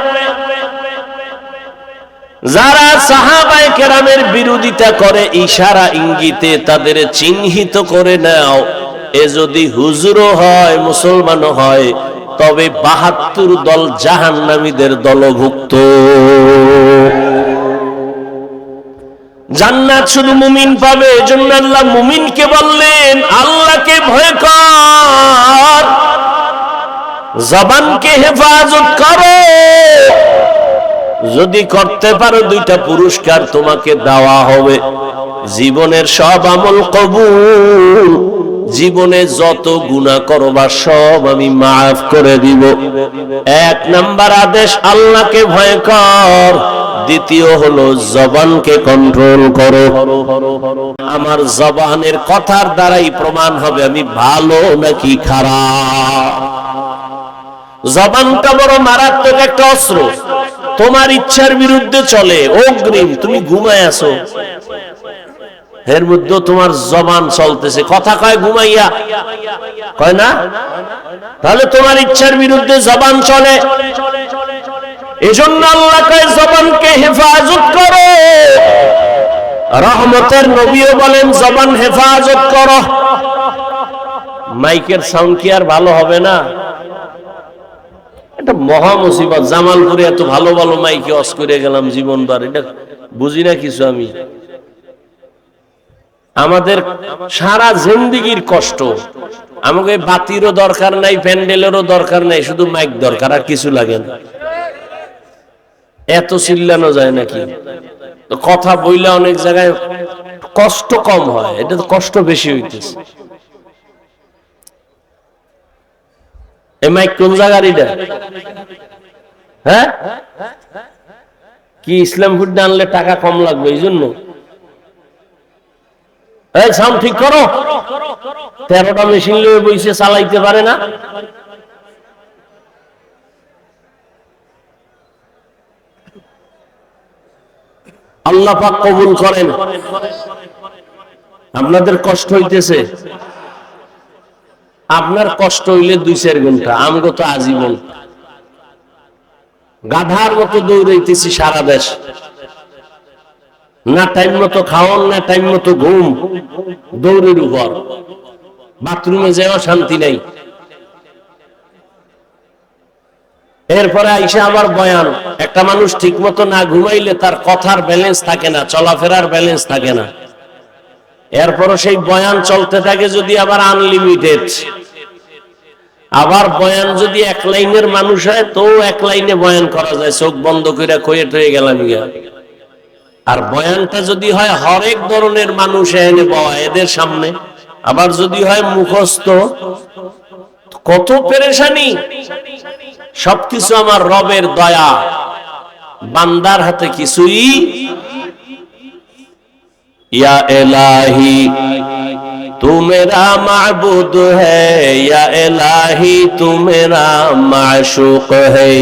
যারা সাহাবায়ে কেরামের বিরোধিতা করে ইশারা ইঙ্গিতে তাদের চিহ্নিত করে নাও। এ যদি হুজুরও হয় মুসলমানও হয় তবে ৭২ দল জাহান্নামীদের দলভুক্ত। জান্নাত শুধু মুমিন পাবে। এজন্য আল্লাহ মুমিনকে বললেন আল্লাহকে ভয় কর, জবানকে হেফাজত করো। যদি করতে পারো 2টা পুরস্কার তোমাকে দেওয়া হবে। জীবনের সব আমল কবুল, জীবনে যত গুনাহ করবা সব আমি মাফ করে দিব। 1 নাম্বার আদেশ আল্লাহকে ভয় কর, দ্বিতীয় হলো জবানকে কন্ট্রোল করো। আমার জবানের কথার দ্বারাই প্রমাণ হবে আমি ভালো নাকি খারাপ। জবানটা বড় মারাত্মক একটা অস্ত্র। তোমার ইচ্ছার বিরুদ্ধে চলে, অগ্রিম তুমি ঘুমায় আছো, এর মধ্যে তোমার জবান চলতেছে, কথা কয় ঘুমাইয়া, কয় না? তাহলে তোমার ইচ্ছার বিরুদ্ধে জবান চলে। এজন্য আল্লাহ কয় জবানকে হেফাজত করো। রহমতের নবীও বলেন জবান হেফাজত করো। মাইকের সাউন্ড কি আর ভালো হবে না? এটা মহা মুসিবত। জামালপুরে এত ভালো ভালো মাইকে অস করে গেলাম জীবনবার, এটা বুঝি না কিছু আমি। আমাদের সারা জিন্দেগির কষ্ট। আমাকে বাতিরও দরকার নাই, প্যান্ডেলেরও দরকার নাই, শুধু মাইক দরকার, আর কিছু লাগে না। এত চিল্লানো যায় নাকি? তো কথা বইলা অনেক জায়গায় কষ্ট কম হয়, এটা তো কষ্ট বেশি হইতেছে। এই মাইক কোন জায়গার এটা? হ্যাঁ, কি ইসলাম ফুড আনলে টাকা কম লাগবে এই জন্য? এই সাউন্ড ঠিক করো। 13টা মেশিন লয়ে বইছে, চালাইতে পারে না। আল্লাহ পাক কবুল করেন। আপনাদের কষ্ট হইতেছে, আপনার কষ্ট হইলে 2-4 ঘন্টা, আমগো তো আজীবন। গাধার মতো দৌড়াইতেছি সারা দেশ, না টাইম মতো খাওয়ান, না টাইম মতো ঘুম, দৌড়ের উপর। বাথরুমে যাওয়া শান্তি নাই। এরপরে আইসা আবার বয়ান। একটা মানুষ ঠিক মতো না ঘুমাইলে তার কথার ব্যালেন্স থাকে না, চলাফেরার ব্যালেন্স থাকে না। এরপরও সেই বয়ান চলতে থাকে যদি আবার আনলিমিটেড। আবার বয়ান যদি 1 লাইনের মানুষ হয় তো 1 লাইনে বয়ান করা যায়, চোখ বন্ধ করে কয়ে টয়ে গেলাম গিয়া। আর বয়ানটা যদি হয় হরেক ধরনের মানুষ এনে বয়া এদের সামনে, আবার যদি হয় মুখস্থ, কত পেরেশানি। সবকিছু আমার রবের দয়া, বান্দার হাতে কিছুই। ইয়া ইলাহি तू मेरा माबूद है, या इलाही तू मेरा माशूक है।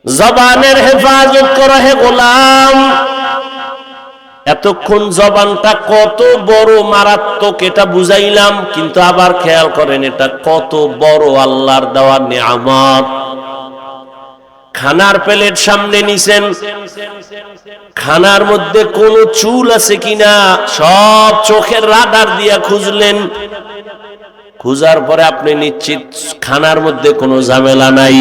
জবানের হেফাজত করো হে গোলাম। এতক্ষণ জবানটা কত বড় মারাত্মক এটা বুঝাইলাম, কিন্তু আবার খেয়াল করেন এটা কত বড় আল্লাহর দেওয়া নিয়ামত। খানার প্লেট সামনে নিছেন, খানার মধ্যে কোন চুল আছে কিনা সব চোখের রাডার দিয়া খুঁজলেন। খুঁজার পরে আপনি নিশ্চিত খানার মধ্যে কোনো ঝামেলা নাই।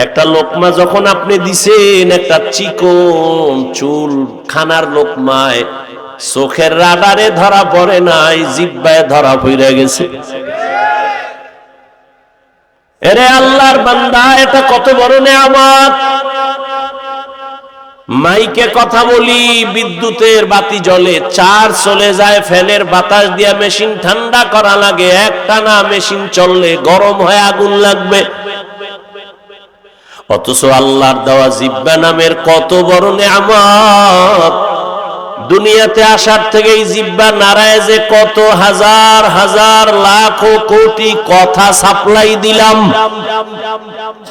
একটা লোকমা যখন আপনি দিছেন, একটা চিকন চুল খানার লোকমায় চোখের রাডারে ধরা পড়ে নাই, জিহ্বায় ধরা পড়ে গেছে। এরে আল্লাহর বান্দা, এটা কত বড় নিয়ামত। মাইকে কথা বলি, বিদ্যুতের বাতি জ্বলে, চার্জ চলে যায়, ফ্যানের বাতাস দিয়া মেশিন ঠান্ডা করা লাগে, একটানা মেশিন চললে গরম হয়ে আগুন লাগবে। অথচ আল্লাহর দেওয়া জিহ্বা নামের কত বড় নিয়ামত। দুনিয়াতে আসার থেকে এই জিহ্বা নারায় যে কত হাজার হাজার লাখ কোটি কথা সাপ্লাই দিলাম,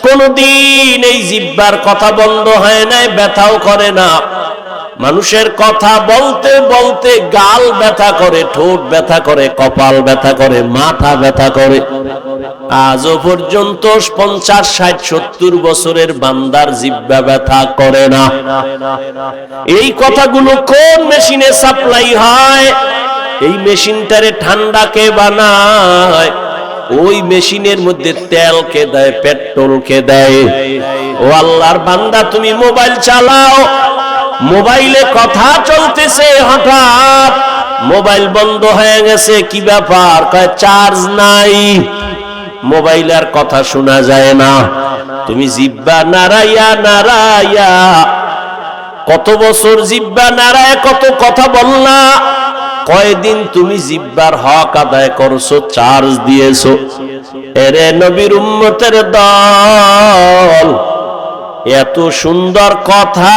কোনদিন এই জিহ্বার কথা বন্ধ হয় নাই, ব্যথাও করে না। মানুষের কথা বলতে বলতে গাল ব্যথা করে, ঠোঁট ব্যথা করে, কপাল ব্যথা করে, মাথা ব্যথা করে। আজও পর্যন্ত 50, 60, 70 বছরের বান্দার জিহ্বা ব্যথা করে না। এই কথাগুলো কোন মেশিনে সাপ্লাই হয়? এই মেশিনটারে ঠান্ডা কে বানায়? ওই মেশিনের মধ্যে তেল কে দেয়, পেট্রোল কে দেয়? ও আল্লাহর বান্দা, তুমি মোবাইল চালাও, মোবাইলে কথা চলতেছে, হঠাৎ মোবাইল বন্ধ হয়ে গেছে, কি ব্যাপার? কয় চার্জ নাই, মোবাইল আর কথা শোনা যায় না। তুমি জিহ্বা নাড়াইয়া নাড়াইয়া কত বছর জিহ্বা নাড়ায় কত কথা বললা, কয়দিন তুমি জিহ্বার হক আদায় করছো, চার্জ দিয়েছো? এরে নবীর উম্মতের দল, এত সুন্দর কথা,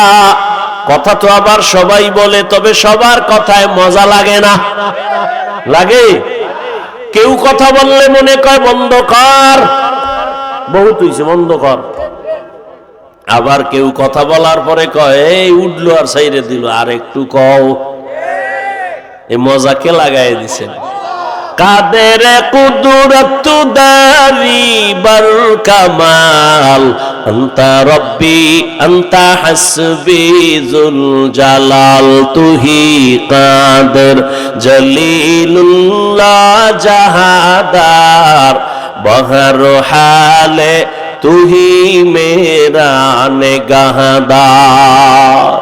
কথা তো আবার সবাই বলে, তবে সবার কথায় মজা লাগে না। লাগে? কেউ কথা বললে মনে কয় বন্ধ কর, বহুত হইছে বন্ধ কর। আবার কেউ কথা বলার পরে কয় এই উঠলো আর সাইরে দিল, আর একটু কও। এই মজাকে লাগাই দিছেন। কাদের কুদরত দারি বর কামাল, আনতা রব্বি আনতা হাসবি জুল জালাল, তুহি কাদের জলিলুল্লাহ জাহাদার, বহর হালে তুহি মেরা নেগাহদার।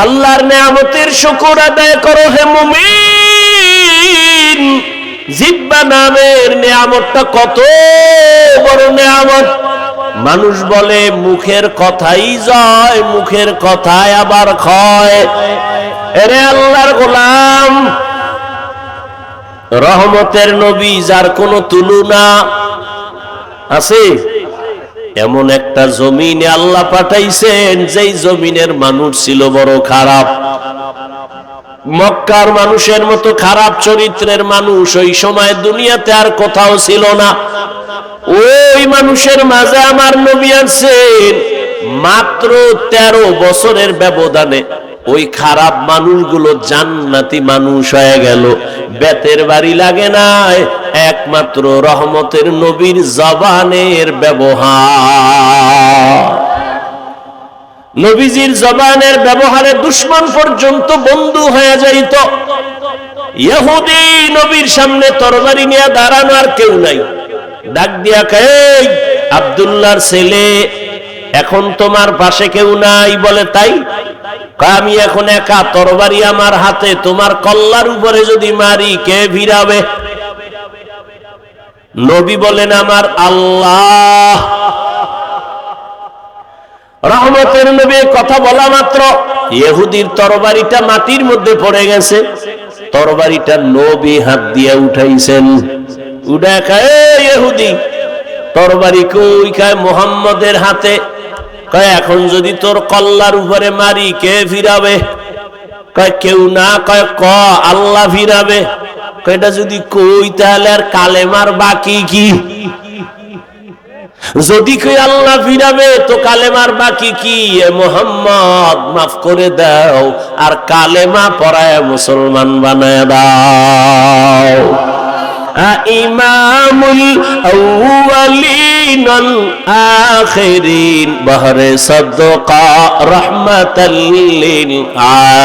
আল্লাহর নেয়ামতের শুকর আদায় করো হে মুমিন। জিহ্বা নামের নেয়ামতটা কত বড় নেয়ামত। মানুষ বলে মুখের কথাই জয়, মুখের কথায় আবার ক্ষয়। এরে আল্লাহর গোলাম, রহমতের নবী যার কোনো তুলনা আছে, এমন একটা জমিনে আল্লাহ পাঠাইছেন যেই জমিনের মানুষ ছিল বড় খারাপ। মক্কার মানুষের মতো খারাপ চরিত্রের মানুষ ওই সময় দুনিয়াতে আর কোথাও ছিল না। ওই মানুষের মাঝে আমার নবী আছেন। মাত্র 13 বছরের ব্যবধানে ওই খারাপ মানুষগুলো জান্নাতি মানুষ হয়ে গেল। বেতের বাড়ি লাগে নাই, একমাত্র রহমতের নবীর জবানের ব্যবহার। নবীজির জবানের ব্যবহারে দুশমন পর্যন্ত বন্ধু হয়ে যাইত। ইহুদি নবীর সামনে তরবারি নিয়ে দাঁড়ানো আর কেউ নাই, ডাক দিয়া কয় আব্দুল্লাহর ছেলে, এখন তোমার পাশে কেউ নাই? বলে তাই? আমি এখন একা, তরবারি আমার হাতে, তোমার কল্লার উপরে যদি মারি কে ভিড়াবে? নবী বলেন আমার আল্লাহ। রহমতের নবী কথা বলা মাত্র ইহুদির তরবারিটা মাটির মধ্যে পড়ে গেছে। তরবারিটা নবী হাত দিয়ে উঠাইছেন। উঠা কয় ইহুদি, তরবারি কই? কয় মুহাম্মদের হাতে। কয় এখন যদি তোর কল্লার উপরে মারি কে ফিরাবে? কয় কেউ না। কয় ক আল্লাহ ফিরাবে। কয়টা যদি কই তাহলে আর কালেমার বাকি কি? যদি কই আল্লাহ ফিরাবে তো কালেমার বাকি কি? এ মুহাম্মদ মাফ করে দাও, আর কালেমা পড়ায় মুসলমান বানায় দাও। ইমামুল আউয়ালিন ওয়াল আখিরিন, বহরে সাদকা রাহমাতাল লিল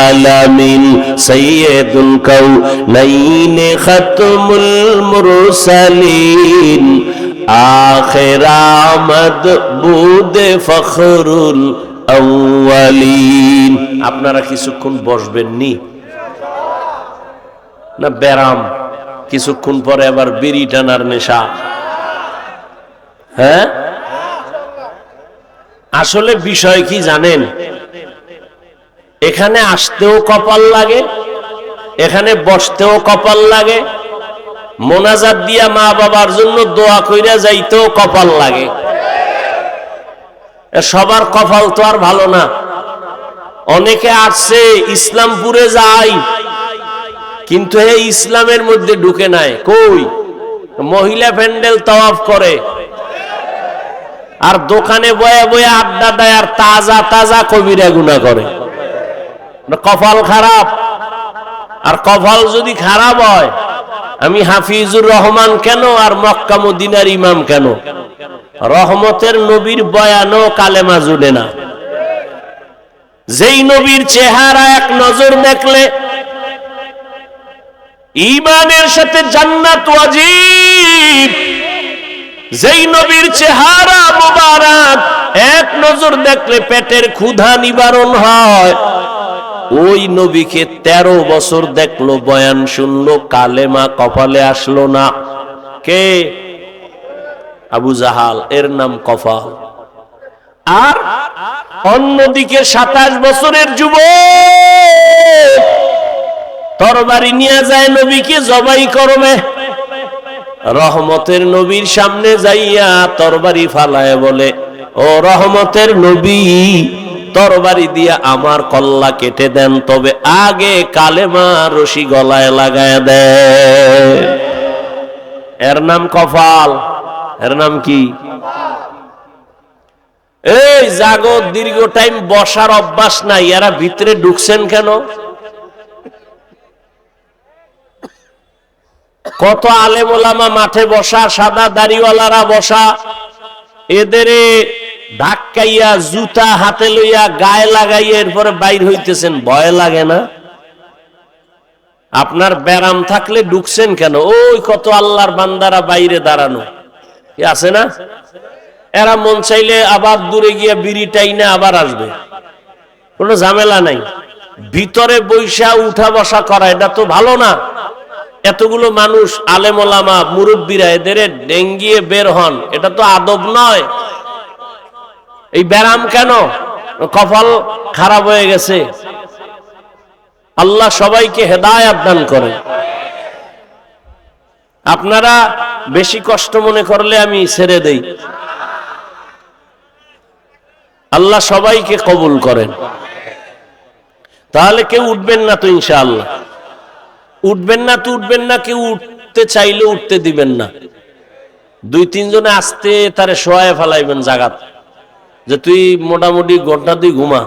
আলামিন, সাইয়্যিদুল কাউনাইন খাতমুল মুরসালিন, আখির আমদ বুদ ফখরুল আউয়ালিন। আপনারা কিছুক্ষণ বসবেন নি না? ব্যারাম কিছুক্ষণ পরে আবার বিড়ি টানার নেশা। হ্যাঁ, আসলে বিষয় কি জানেন? এখানে আসতেও কপাল লাগে, এখানে বসতেও কপাল লাগে, মোনাজাত দিয়া মা বাবার জন্য দোয়া কইরা যাইতেও কপাল লাগে। সবার কপাল তো আর ভালো না। অনেকে আসছে ইসলামপুরে যায়, কিন্তু এই ইসলামের মধ্যে ঢুকে নাই। কই? মহিলা প্যান্ডেল তাওয়াফ করে, আর দোকানে বয়ে বয়ে আড্ডা দেয়, আর তাজা তাজা কবিরা গুনাহ করে। কপাল খারাপ। আর কপাল যদি খারাপ হয়, আমি হাফিজুর রহমান কেন আর মক্কা মদিনার ইমাম কেন? রহমতের নবীর বয়ানও কালেমা জুড়ে না। যেই নবীর চেহারা এক নজর দেখলে ঈমানের সাথে জান্নাত ওয়াজিব, যেই নবীর চেহারা মুবারক এক নজর দেখলে পেটের ক্ষুধা নিবারণ হয়, ওই নবীকে 13 বছর দেখলো, বয়ান শুনলো, কালেমা কপালে আসলো না। কে? আবু জাহাল, এর নাম কপাল। আর অন্যদিকে 27 বছরের যুবক তরবারি নিয়ে যায় নবীকে জবাই করবে। রহমতের নবীর সামনে যাইয়া তরবারি ফালায় বলে, ও রহমতের নবী, তরবারি দিয়া আমার কল্লা কেটে দেন, তবে আগে কালেমা রশি গলায় লাগায় দেন। এর নাম কপাল। এর নাম কি? এই জাগো, দীর্ঘ টাইম বসার অভ্যাস নাই, এরা ভিতরে ঢুকছেন কেন? কত আলেম ওলামা মাঠে বসা, সাদা দাড়িওয়ালারা বসা, এদের ধাক্কাইয়া জুতা হাতে লইয়া গায়ে লাগাইয়া এরপরে বাইর হইতেছেন, ভয় লাগে না? আপনার ব্যারাম থাকলে ঢুকছেন কেন? ওই কত আল্লাহর বান্দারা বাইরে দাঁড়ানো আছে না? এরা মন চাইলে আবার দূরে গিয়া বিড়ি টাইনে আবার আসবে, কোনো ঝামেলা নাই। ভিতরে বৈশা উঠা বসা করা এটা তো ভালো না। এতগুলো মানুষ, আলেম ওলামা, মুরব্বীরা, এদের ডেঙ্গিয়ে বের হন, এটা তো আদব নয়। এই ব্যারাম কেন? কপাল খারাপ হয়ে গেছে। আল্লাহ সবাইকে হেদায়েত দান করেন। আপনারা বেশি কষ্ট মনে করলে আমি ছেড়ে দেই। আল্লাহ সবাইকে কবুল করেন। তাহলে কেউ উঠবেন না তো? ইনশাআল্লাহ উঠবেন না তো? উঠবেন না, কেউ উঠতে চাইলে উঠতে দিবেন না। 2-3 জনে আসতে তারে শোয়ায় ফেলাইবেন জাগাত, যে তুই মোটামুটি ঘন্টা 2 ঘুমা।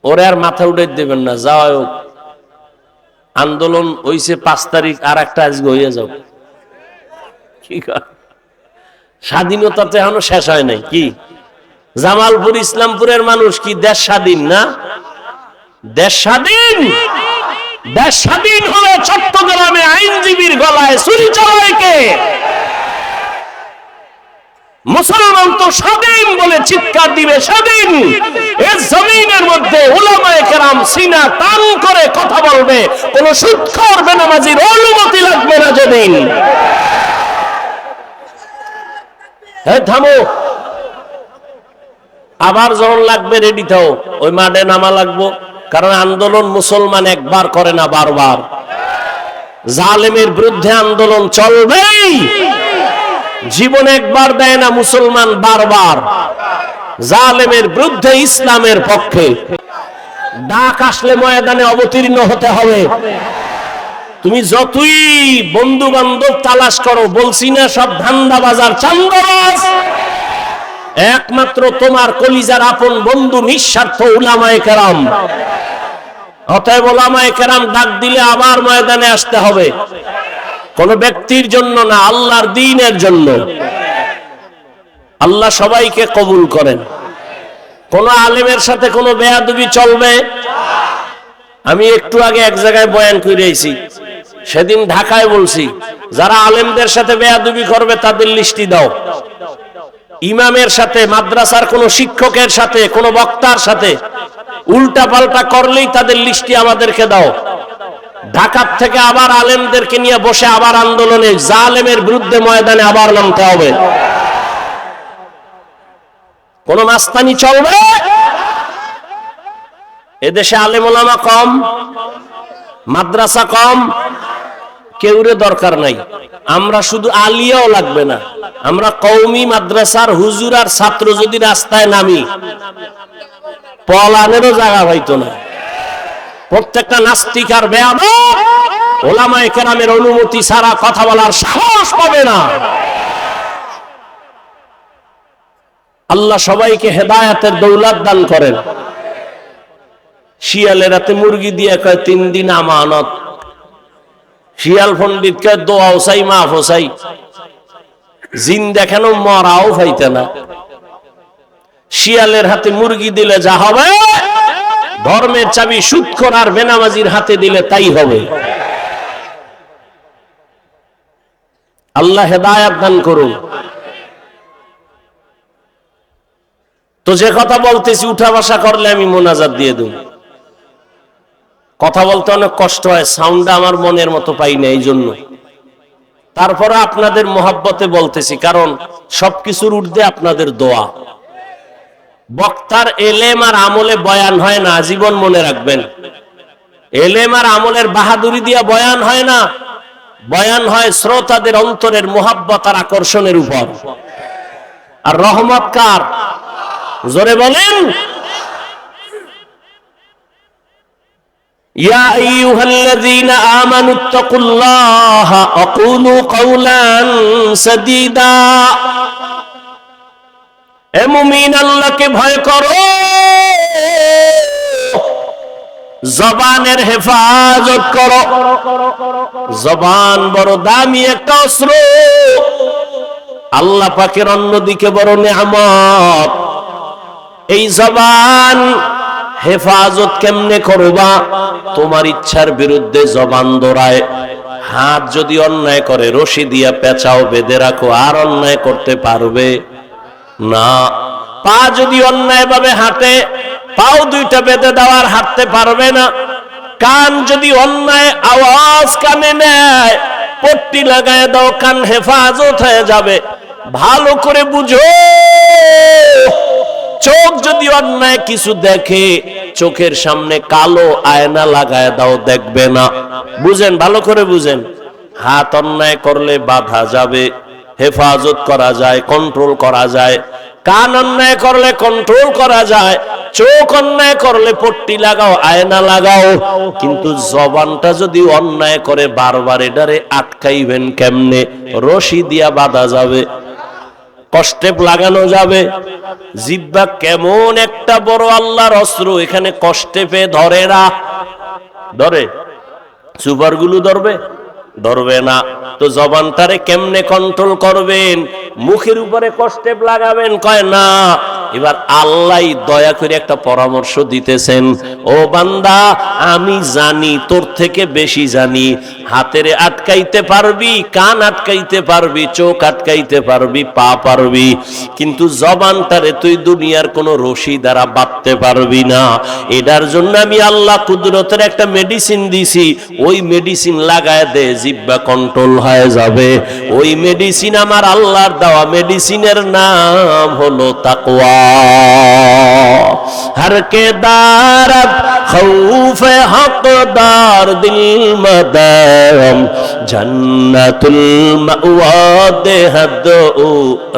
ওরে আর মাথা উঠে দেবেন না। যাও, আন্দোলন হইছে 5 তারিখ, আর একটা আজকে হইয়া যাও। ঠিক আছে, স্বাধীনতা তো এখনো শেষ হয় নাই। কি জামালপুর, ইসলামপুরের মানুষ কি দেশ স্বাধীন না? দেশ স্বাধীন। দেশ স্বাধীন হলে চট্টগ্রামে আইনজীবীর গলায় ছুরি চালায় কে? মুসলমান তো স্বাধীন বলে চিৎকার দিবে স্বাধীন। এই জমিনের মধ্যে উলামায়ে কেরাম সিনা টান করে কথা বলবে, কোন সুদখোর বেনামাজির অনুমতি লাগবে না যেদিন। হ্যাঁ, থামো। আবার যখন লাগবে রেডি থাও, ওই মাঠে নামা লাগবো। কারণ আন্দোলন মুসলমান একবার করে না, বারবার। জালেমের বিরুদ্ধে আন্দোলন চলবেই। জীবন একবার দেয় না মুসলমান, বারবার। জালেমের বিরুদ্ধে, ইসলামের পক্ষে। ডাক আসলে ময়দানে অবতীর্ণ হতে হবে। তুমি যতই বন্ধু বান্ধব তালাশ করো, বলছি না সব ধান্দাবাজার চান্দাবাজ, একমাত্র তোমার কলিজার আপন বন্ধু নিঃস্বার্থ উলামায়ে কেরাম। অতএব উলামায়ে কেরাম ডাক দিলে আবার ময়দানে আসতে হবে। কোন ব্যক্তির জন্য না, আল্লাহর দ্বীনের জন্য। আল্লাহ সবাইকে কবুল করেন। কোন আলেমের সাথে কোনো বেয়াদবি চলবে? আমি একটু আগে এক জায়গায় বয়ান করেছি, সেদিন ঢাকায় বলছি, যারা আলেমদের সাথে বেয়াদবি করবে তাদের লিস্টি দাও। ইমামের সাথে, মাদ্রাসার কোন শিক্ষকের সাথে, কোন বক্তার সাথে উল্টা পাল্টা করলেই তাদের লিস্টি আমাদেরকে দাও। ঢাকার থেকে আবার আলেমদেরকে নিয়ে বসে আবার আন্দোলনে, জালেমের বিরুদ্ধে ময়দানে আবার নামতে হবে। কোন মাস্তানি চলবে? এদেশে আলেম ওলামা কম, মাদ্রাসা কম, কেউরে দরকার নাই। আমরা শুধু আলিয়াও লাগবে না, আমরা কওমি মাদ্রাসার হুজুর আর ছাত্র যদি রাস্তায় নামি, পলানেরও জায়গা হইতো না। প্রত্যেকটা নাস্তিক আর বেয়াদব উলামায়ে কেরামের অনুমতি ছাড়া কথা বলার সাহস পাবে না। আল্লাহ সবাইকে হেদায়েতের দৌলত দান করেন। শিয়ালের হাতে মুরগি দিয়ে কয় 3 দিন আমানত। শিয়াল পণ্ডিত কয় দোয়াও চাই মাফও চাই। জিন দেখানো মরাও পাইতে না। শিয়ালের হাতে মুরগি দিলে যা হবে, ধর্মের চাবি সুদখোর আর বেনামাজির হাতে দিলে তাই হবে। আল্লাহ হেদায়েত দান করুন। তো যে কথা বলতেছি উঠা বসা করলে আমি মোনাজাত দিয়ে দেব। কথা বলতে অনেক কষ্ট হয়, সাউন্ডটা আমার মনের মতো পাই না, এই জন্য। তারপরে আপনাদের মোহাব্বতে বলতেছি, কারণ সবকিছুর ঊর্ধ্বে আপনাদের দোয়া। বক্তার এলেম আর আমলে বয়ান হয় না, জীবন মনে রাখবেন। এলেম আর আমলের বাহাদুরি দিয়া বয়ান হয় না, বয়ান হয় শ্রোতাদের অন্তরের মোহাব্বত আর আকর্ষণের উপর। আর রহমত কার? জোরে বলেন। ইয়া আইয়ুহাল্লাযীনা আমানুত্তাকুল্লাহা ওয়া কুলু কাওলান সাদীদা। হে মুমিন, আল্লাহকে ভয় করো, জবানের হেফাজত করো। জবান বড় দামি একটা অস্ত্র, আল্লাহ পাকের অন্যদিকে বড় নেয়ামত। এই জবান হেফাজত কেমনে করবা? তোমার ইচ্ছার বিরুদ্ধে জবান দৌড়ায়। হাত যদি অন্যায় করে রশি দিয়া পেঁচাও, বেঁধে রাখো, আর অন্যায় করতে পারবে না। পা যদি অন্যায় ভাবে হাঁটে, পাও দুইটা বেঁধে দেওয়ার হাঁটতে পারবে না। কান যদি অন্যায় আওয়াজ কানে নেয়, পট্টি লাগায় দাও, কান হেফাজত হয়ে যাবে। ভালো করে বুঝো, চোখ যদি অন্যায় কিছু দেখে, চোখের সামনে কালো আয়না লাগায় দাও, দেখবে না। বুঝেন, ভালো করে বুঝেন। হাত অন্যায় করলে বাধা যাবে, হেফাজত করা যায়, কন্ট্রোল করা যায়। কান অন্যায় করলে কন্ট্রোল করা যায়। চোখ অন্যায় করলে পট্টি লাগাও, আয়না লাগাও। কিন্তু জবানটা যদি অন্যায় করে বারবার, এটারে আটকাইবেন কেমনে? রশি দিয়া বাঁধা যাবে, কষ্টেপ লাগানো যাবে। জিহ্বা কেমন একটা বড় আল্লাহর অস্ত্র, এখানে কষ্টেপে ধরে না। ধরে? সুপারগুলো ধরবে? ধরবে না। তো জবানটারে কেমনে কন্ট্রোল করবেন? মুখের উপরে কষ্টেপ লাগাবেন? কয় না। এবার আল্লাহ দয়া করে একটা পরামর্শ দিতেছেন, ও বান্দা, আমি জানি, তোর থেকে বেশি জানি। হাতেরে আটকাইতে পারবি, কান আটকাইতে পারবি, চোখ আটকাইতে পারবি, পা পারবি, কিন্তু জবানটারে তুই দুনিয়ার কোনো রশি দ্বারা বাঁধতে পারবি না। এটার জন্য আমি আল্লাহ কুদরতের একটা মেডিসিন দিছি, ওই মেডিসিন লাগায় দে, জিহ্বা কন্ট্রোল হয়ে যাবে। ওই মেডিসিন আমার আল্লাহর দেওয়া, মেডিসিনের নাম হলো তাকওয়া। हर के दारत खौफ हकदार दिल मदम जन्नतुल मअवा देहद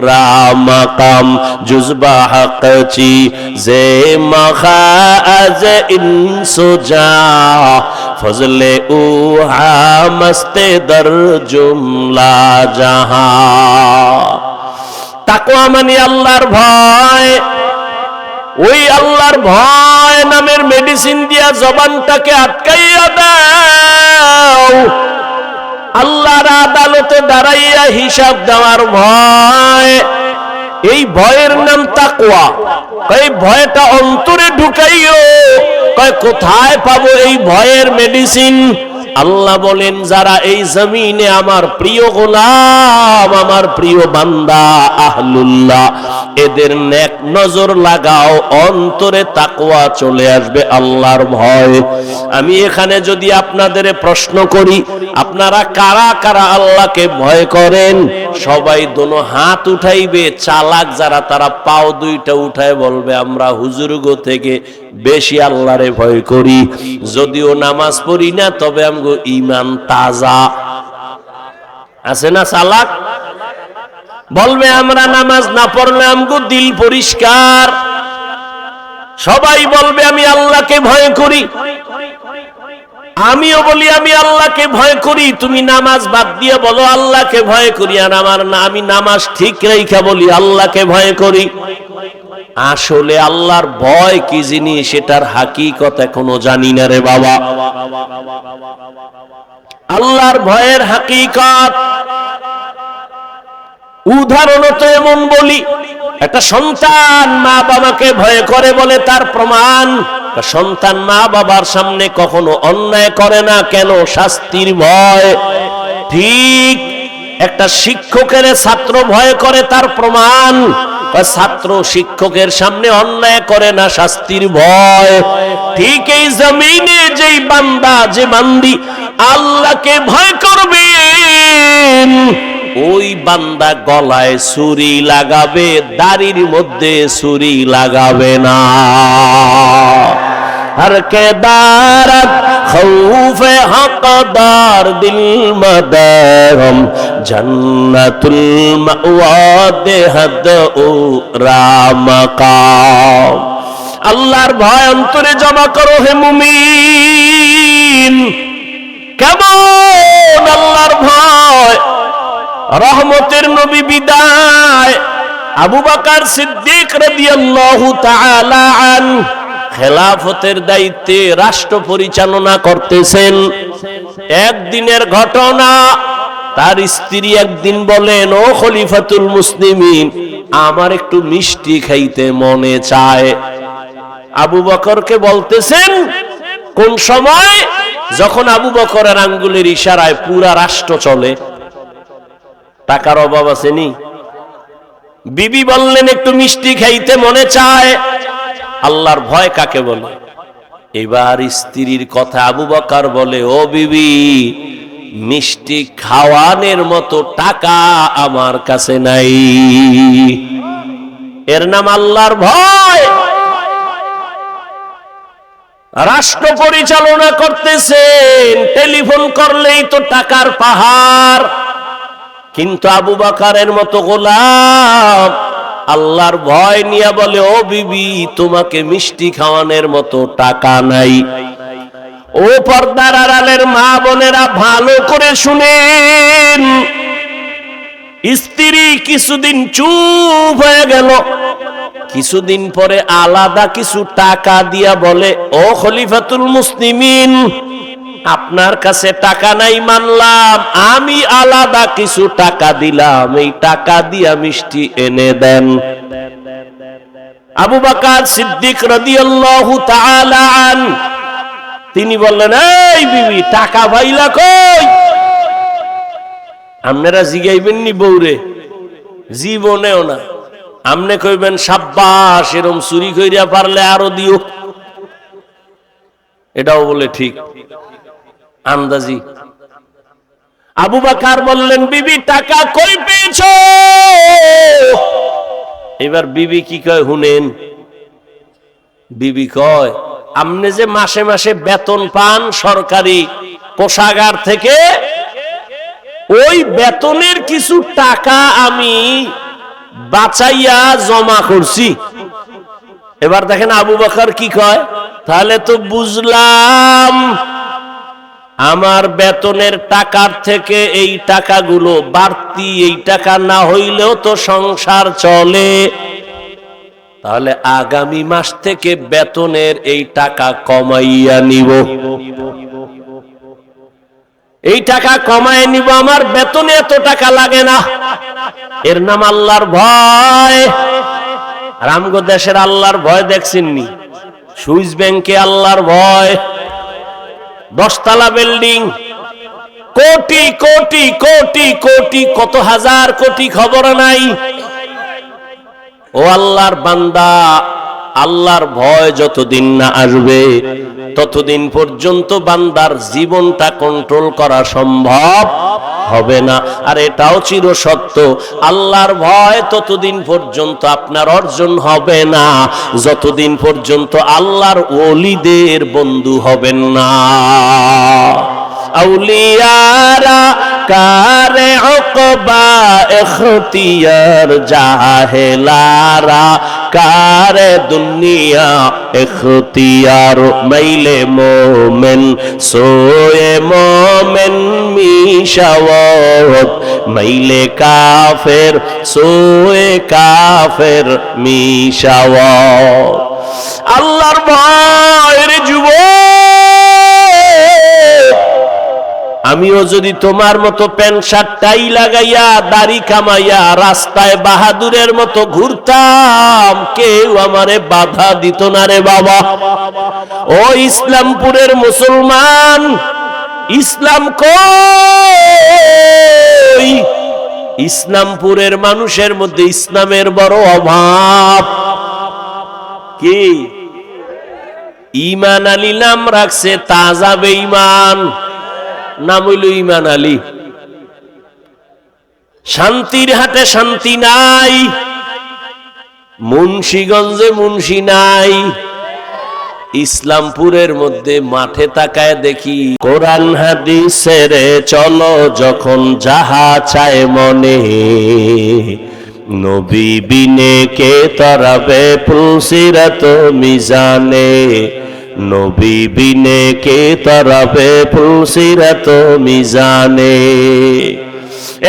रामकम जुज़बा हक़ची जे मखाज इंसुजा फजले उहा मस्ते दर जुमला जहां। তাকওয়া মানে আল্লাহর ভয়। ওই আল্লাহর ভয় নামের মেডিসিন দিয়া জবানটাকে আটকাইয়া দাও। আল্লাহর আদালতে দাঁড়াইয়া হিসাব দেওয়ার ভয়, এই ভয়ের নাম তাকওয়া। এই ভয়টা অন্তরে ঢুকাইও। কয় কোথায় পাবো এই ভয়ের মেডিসিন? আল্লাহ বলেন, যারা এই জমিনে আমার প্রিয় গোলাম, আমার প্রিয় বান্দা আহলুল্লাহ, এদের নেক নজর লাগাও, অন্তরে তাকওয়া চলে আসবে, আল্লাহর ভয়। আমি এখানে যদি আপনাদের প্রশ্ন করি, আপনারা কারা কারা আল্লাহকে ভয় করেন? সবাই দোনো হাত উঠাইবে। চালাক যারা, তারা পাও দুইটা উঠায় বলবে, আমরা হুজুরগো থেকে বেশি আল্লাহরে ভয় করি। যদিও নামাজ পড়ি না, তবে আমগো ঈমান তাজা আছে না। চালাক বলবে, আমরা নামাজ না পড়লে আমগো দিল পরিষ্কার। সবাই বলবে, আমি আল্লাহকে ভয় করি। আমিও বলি আমি আল্লাহকে ভয় করি। তুমি নামাজ বাদ দিয়ে বলো আল্লাহকে ভয় করি, আর আমার না, আমি নামাজ ঠিক রেখা বলি আল্লাহকে ভয় করি। আসলে আল্লাহর ভয় কি জিনিস সেটার হাকিকত এখনো জানি না রে বাবা। আল্লাহর ভয়ের হাকিকত উদাহরণত এমন বলি, একটা সন্তান মা বাবাকে ভয় করে বলে তার প্রমাণ, সন্তান মা বাবার সামনে কখনো অন্যায় করে না, কেন? শাস্তির ভয়। ঠিক একটা শিক্ষকের ছাত্র ভয় করে, তার প্রমাণ ছাত্র শিক্ষকের সামনে অন্যায় করে না, শাস্তির ভয়। ঠিক এই জমিনে যেই বান্দা যে বান্দি আল্লাহকে ভয় করবেন, ওই বান্দা গলায় ছুরি লাগাবে, দাড়ির মধ্যে ছুরি লাগাবে না। हर के दारत खौफ हक़दार दिल मदरम जन्नतुल मअवा देहद रामकाम। আল্লাহর ভয় অন্তরে জমা করো হে মুমিন। কেমন আল্লাহর ভয়? রহমতের নবী বিদায়, আবু বকর সিদ্দিক রাদিয়াল্লাহু তাআলা আনহু খেলাফতের দায়িত্বে রাষ্ট্র পরিচালনা করতেছেন। একদিনের ঘটনা, তার স্ত্রী একদিন বলেন, ও খলিফাতুল মুসলিমিন, আমার একটু মিষ্টি খাইতে মনে চায়। আবু বকরকে বলতেছেন কোন সময়? যখন আবু বকরের আঙ্গুলের ইশারায় পুরা রাষ্ট্র চলে। টাকার অভাব আসেনি? বিবি বললেন একটু মিষ্টি খাইতে মনে চায়। আল্লাহর ভয় কাকে বলে? এবার স্ত্রীর কথা আবু বকর বলে, ও বিবি, মিষ্টি খাওয়ানোর মতো টাকা আমার কাছে নাই। এর নাম আল্লাহর ভয়। রাষ্ট্র পরিচালনা করতেছেন, টেলিফোন করলেই তো টাকার পাহাড়, কিন্তু আবু বকরের মতো গোলাম আল্লাহর ভয় নিয়ে বলে, ও বিবি, তোমাকে মিষ্টি খাওয়ানোর মতো টাকা নাই। ও পর্দার আড়ালের মা বোনেরা, ভালো করে শুনেন। স্ত্রী কিছুদিন চুপ হয়ে গেল, কিছুদিন পরে আলাদা কিছু টাকা দিয়া বলে, ও খলিফাতুল মুসলিমিন, আপনার কাছে টাকা নাই মানলাম, আমি আলাদা কিছু টাকা দিলাম, এই টাকা দিয়া মিষ্টি এনে দেন। আবু বকর সিদ্দিক রাদিয়াল্লাহু তাআলা আনহু তিনি বললেন, এই বিবি, টাকা পাইলা কই? আপনারা জিগাইবেন নি বউরে? জীবনেও না। আমনে কইবেন, সাব্বাস, এরম চুরি কইরা পারলে আরো দিও। এটাও বলে ঠিক আন্দাজি। আবু বকর বললেন, বিবি, টাকা কই পেয়েছো? এবার বিবি কি কয় শুনেন। বিবি কয়, আপনি যে মাসে মাসে বেতন পান সরকারি কোষাগার থেকে, ওই বেতনের কিছু টাকা আমি বাঁচাইয়া জমা করছি। এবার দেখেন আবু বকর কি কয়, তাহলে তো বুঝলাম আমার বেতনের টাকার থেকে এই টাকাগুলো বাড়তি, এই টাকা না হইলেও তো সংসার চলে। তাহলে আগামী মাস থেকে বেতনের এই টাকা কমাইয়া নিব, এই টাকা কমায় নিব, আমার বেতনে এত টাকা লাগে না। এর নাম আল্লাহর ভয়। রামগো দেশের আল্লাহর ভয় দেখছেননি? সুইস ব্যাংকে আল্লাহর ভয়, 10 তলা বিল্ডিং, কোটি কোটি কোটি কোটি, কত হাজার কোটি খবর নাই। ও আল্লাহর বান্দা, আল্লাহর ভয় যতদিন না আসবে ততদিন পর্যন্ত বান্দার জীবনটা কন্ট্রোল করা সম্ভব হবে না। আর এটাও চির সত্য, আল্লাহর ভয় ততদিন পর্যন্ত আপনার অর্জন হবে না যতদিন পর্যন্ত আল্লাহর ওলিদের বন্ধু হবেন না। আউলিয়ারা কারে উকবা ইখতিয়ার, জাহেলারা কারে দুনিয়া ইখতিয়ার। মাইলে মোমেন সোয়ে মোমেন মিশাওয়াত, মাইলে কাফের সোয়ে কাফের মিশাও। আল্লাহর ভয়ের যুবক, আমিও যদি তোমার মতো প্যান্ট শার্ট টাই লাগাইয়া দাড়ি কামাইয়া রাস্তায় বাহাদুরের মতো ঘুরতাম, কেউ আমারে বাধা দিত না রে বাবা। ও ইসলামপুরের মুসলমান, ইসলাম কই? ইসলামপুরের মানুষের মধ্যে ইসলামের বড় অভাব। কি ঈমান আলী নাম রাখছে, তাজা বেঈমান, নাম হইল ঈমান আলী। শান্তির হাটে শান্তি নাই, মুন্সিগঞ্জে মুন্সি নাই। ইসলামপুরের মধ্যে মাঠে তাকায় দেখি কোরআন হাদিসের চলো যখন যাহা চায় মনে, নবী বিনে কে তরাবে ফুলসিরাত মিজানে, নবী বিনে কে তরাবে ফুলসিরাত মিজানে।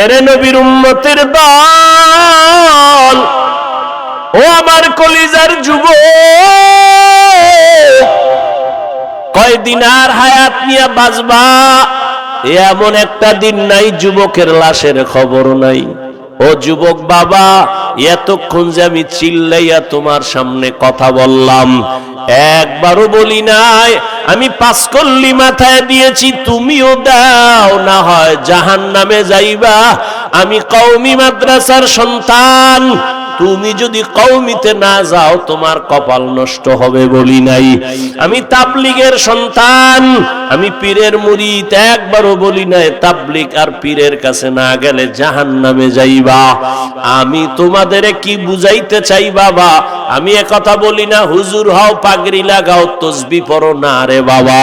এরে নবীর উম্মতের দল, ও আমার কলিজার যুবক, কয়দিন আর হায়াত নিয়ে বাঁচবা এমন একটা দিন নাই যুবকের লাশের খবর নাই। ও যুবক বাবা, এতক্ষণ যে আমি চিল্লাইয়া তোমার সামনে কথা বললাম, একবারও বলি নাই আমি 5 কল্লি মাথায় দিয়েছি, তুমিও দাও, না হয় জাহান্নামে যাইবা। আমি কওমি মাদ্রাসার সন্তান, তুমি যদি কওমিতে না যাও তোমার কপাল নষ্ট হবে বলি নাই। আমি তাবলীগের সন্তান, আমি পীরের মুরিদ, একবারও বলি নাই তাবলীগ আর পীরের কাছে না গেলে জাহান্নামে যাইবা। আমি তোমাদের কি বুঝাইতে চাই বাবা? আমি একথা বলি না হুজুর হও, পাগড়ি লাগাও, তসবিহ পড়ো না রে বাবা,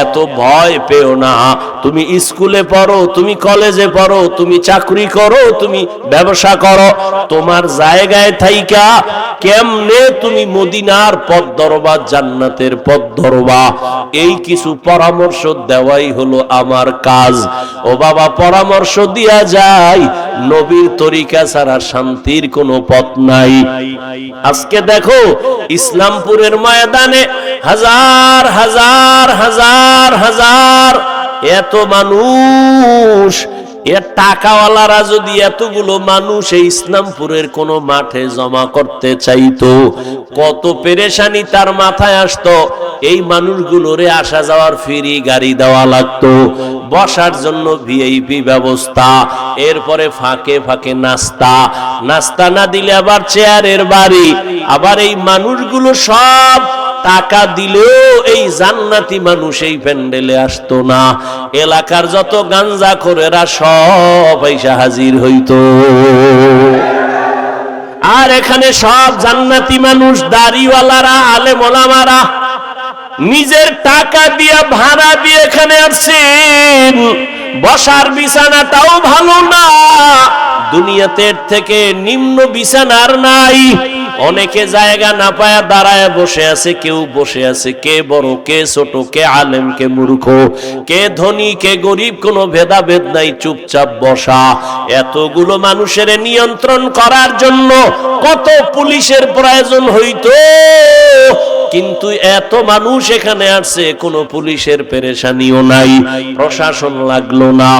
এত ভয় পেও না। তুমি স্কুলে পড়ো, তুমি কলেজে পড়ো, তুমি চাকরি করো, তুমি ব্যবসা করো, তোমার জায়গায় থাইকা কেমনে তুমি মদিনার পথ ধরবা, জান্নাতের পথ ধরবা, এই কিছু পরামর্শ দেওয়াই হলো আমার কাজ। ও বাবা, পরামর্শ দিয়া যায়, নবীর তরিকা ছাড়া শান্তির কোনো পথ নাই। আজকে দেখো ইসলামপুরের ময়দানে হাজার হাজার হাজার হাজার এত মানুষ, টাকাওয়ালারা যদি এতগুলো মানুষ এই ইসলামপুরের কোন মাঠে জমা করতে চাইতো, কত পেরেশানি তার মাথায় আসতো। এই মানুষগুলোরে আসা যাওয়ার ফ্রি গাড়ি দেওয়া লাগতো, বসার জন্য ভিআইপি ব্যবস্থা, এরপরে ফাঁকে ফাঁকে নাস্তা, নাস্তা না দিলে আবার চেয়ারের বাড়ি। আবার এই মানুষগুলো সব টাকা দিলেও এই জান্নাতি মানুষ এই প্যান্ডেলে আসতো না। এলাকার যত গাঞ্জাখোরেরা সব পয়সা হাজির হইতো, আর এখানে সব জান্নাতি মানুষ, দাড়িওয়ালারা, আলেম ওলামারা নিজের টাকা দিয়া ভাড়া দিয়ে এখানে আসছেন। বসার বিছানাটাও ভালো না, দুনিয়াতে থেকে নিম্ন বিছানার নাই। অনেকে জায়গা না পায়া দাঁড়ায় বসে আছে, কেউ বসে আছে, কে বড় কে ছোট, কে আলেম কে মূর্খ, কে ধনী কে গরিব, কোনো ভেদাভেদ নাই, চুপচাপ বসা। এতগুলো মানুষের নিয়ন্ত্রণ করার জন্য কত পুলিশের প্রয়োজন হইতো, কিন্তু এত মানুষ এখানে আসছে, কোনো পুলিশের পেরেশানিও নাই, প্রশাসন লাগলো না,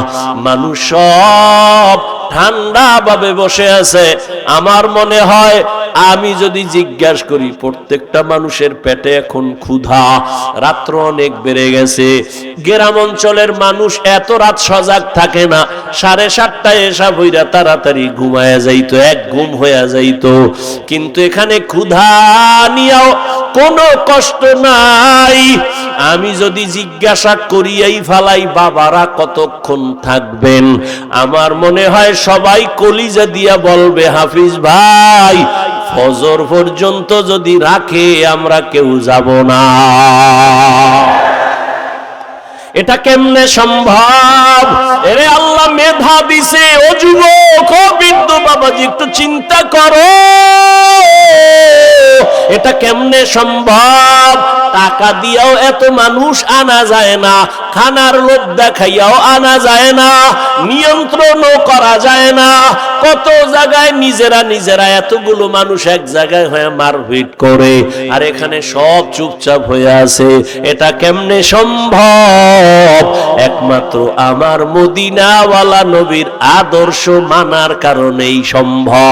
মানুষ সব ঠান্ডা ভাবে বসে আছে। আমার মনে হয় আমি যদি জিজ্ঞাসা করি, প্রত্যেকটা মানুষের পেটে এখন ক্ষুধা, রাত্র অনেক বেড়ে গেছে। গ্রাম অঞ্চলের মানুষ এত রাত সজাগ থাকে না, 7:30টায় এসা বইরা তাড়াতাড়ি ঘুমায়া যাইতো, এক ঘুম হইয়া যাইতো। কিন্তু এখানে ক্ষুধা নিয়েও কোনো কষ্ট নাই। আমি যদি জিজ্ঞাসা করিয়াই ফালাই, বাবারা কতক্ষণ থাকবেন, আমার মনে হয় সবাই কলিজা দিয়া বলবে, হাফিজ ভাই ফজর পর্যন্ত যদি রাখে আমরা কেউ যাব না। এটা কেমনে সম্ভব? এরে আল্লাহ মেধা দিছে। ও যুবক, ও বৃদ্ধ বাবাজি, একটু চিন্তা করো, এটা কেমনে সম্ভব? টাকা দিয়েও এত মানুষ আনা যায় না, খানার লোভ দেখাইয়াও আনা যায় না, নিয়ন্ত্রণও করা যায় না। কত জায়গায় নিজেরা এতগুলো মানুষ এক জায়গায় হয়ে মারপিট করে, আর এখানে সব চুপচাপ হয়ে আছে। এটা কেমনে সম্ভব? একমাত্র আমার মদিনাওয়ালা নবীর আদর্শ মানার কারণেই সম্ভব।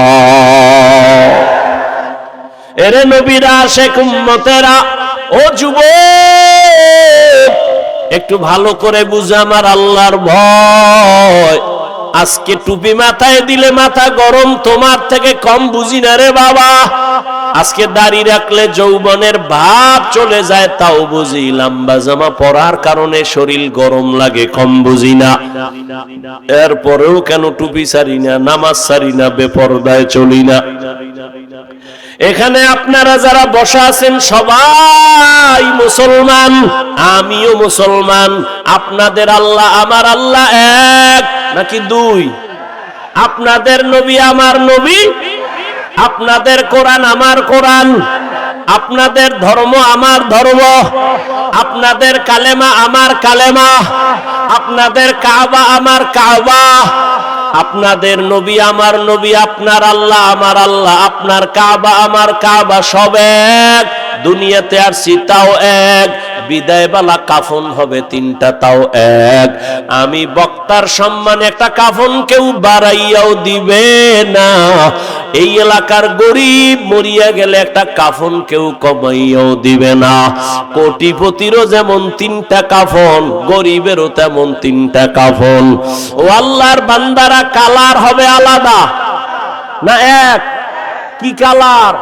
এরে নবীর আশিক উম্মতেরা, ও যুবক, একটু ভালো করে বুঝে আমার আল্লাহর ভয়। আজকে টুপি মাথায় দিলে মাথা গরম, তোমার থেকে কম বুঝি না রে বাবা। আজকে দাড়ি রাখলে যৌবনের ভাব চলে যায়, তাও বুঝি। লম্বা জামা পরার কারণে শরীর গরম লাগে, কম বুঝি না। এরপরেও কেন টুপি ছাড়ি না, নামাজ ছাড়ি না, বেপরদায় চলি না। এখানে আপনারা যারা বসা আছেন সবাই মুসলমান, আমিও মুসলমান। আপনাদের আল্লাহ আমার আল্লাহ এক নাকি দুই? আপনাদের নবী আমার নবী, আপনাদের কোরআন আমার কোরআন, আপনাদের ধর্ম আমার ধর্ম, আপনাদের কালেমা আমার কালেমা, আপনাদের কাবা আমার কাবা, আপনাদের নবী আমার নবী, আপনার আল্লাহ আমার আল্লাহ, আপনার কাবা আমার কাবা, সব এক। দুনিয়াতে আসছি তাও এক, বিদায় বেলা কাফন হবে তিনটা তাও এক। আমি বক্তার সম্মানে একটা কাফন কেউ বাড়াইয়াও দিবে না। এই এলাকার গরিব মরিয়া গেলে একটা কাফন কেউ কমাইয়াও দিবে না। কোটিপতিরও যেমন তিনটা কাফন, গরিবেরও তেমন তিনটা কাফন। ও আল্লাহর বান্দারা, কালার হবে আলাদা না এক? কি কালার?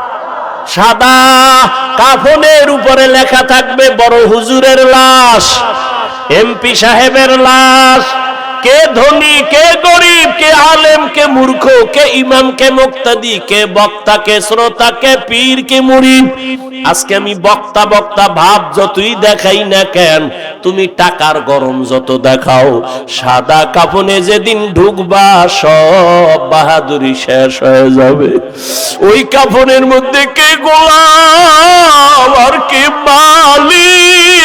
সাদা। কাফনের উপরে লেখা থাকবে বড় হুজুরের লাশ, এমপি সাহেবের লাশ। কে ধনী, কে গরিব, কে আলেম, কে মূর্খ, কে ইমাম, কে মুক্তাদি, কে বক্তা, কে শ্রোতা, কে পীর, কে মুরিদ। আজকে আমি বক্তা বক্তা ভাব যতই দেখাই না কেন, তুমি টাকার গরম যত দেখাও, সাদা কাফনে যেদিন ঢুকবা সব বাহাদুরি শেষ হয়ে যাবে। ওই কাফনের মধ্যে কে গোলাম আর কে মালিক,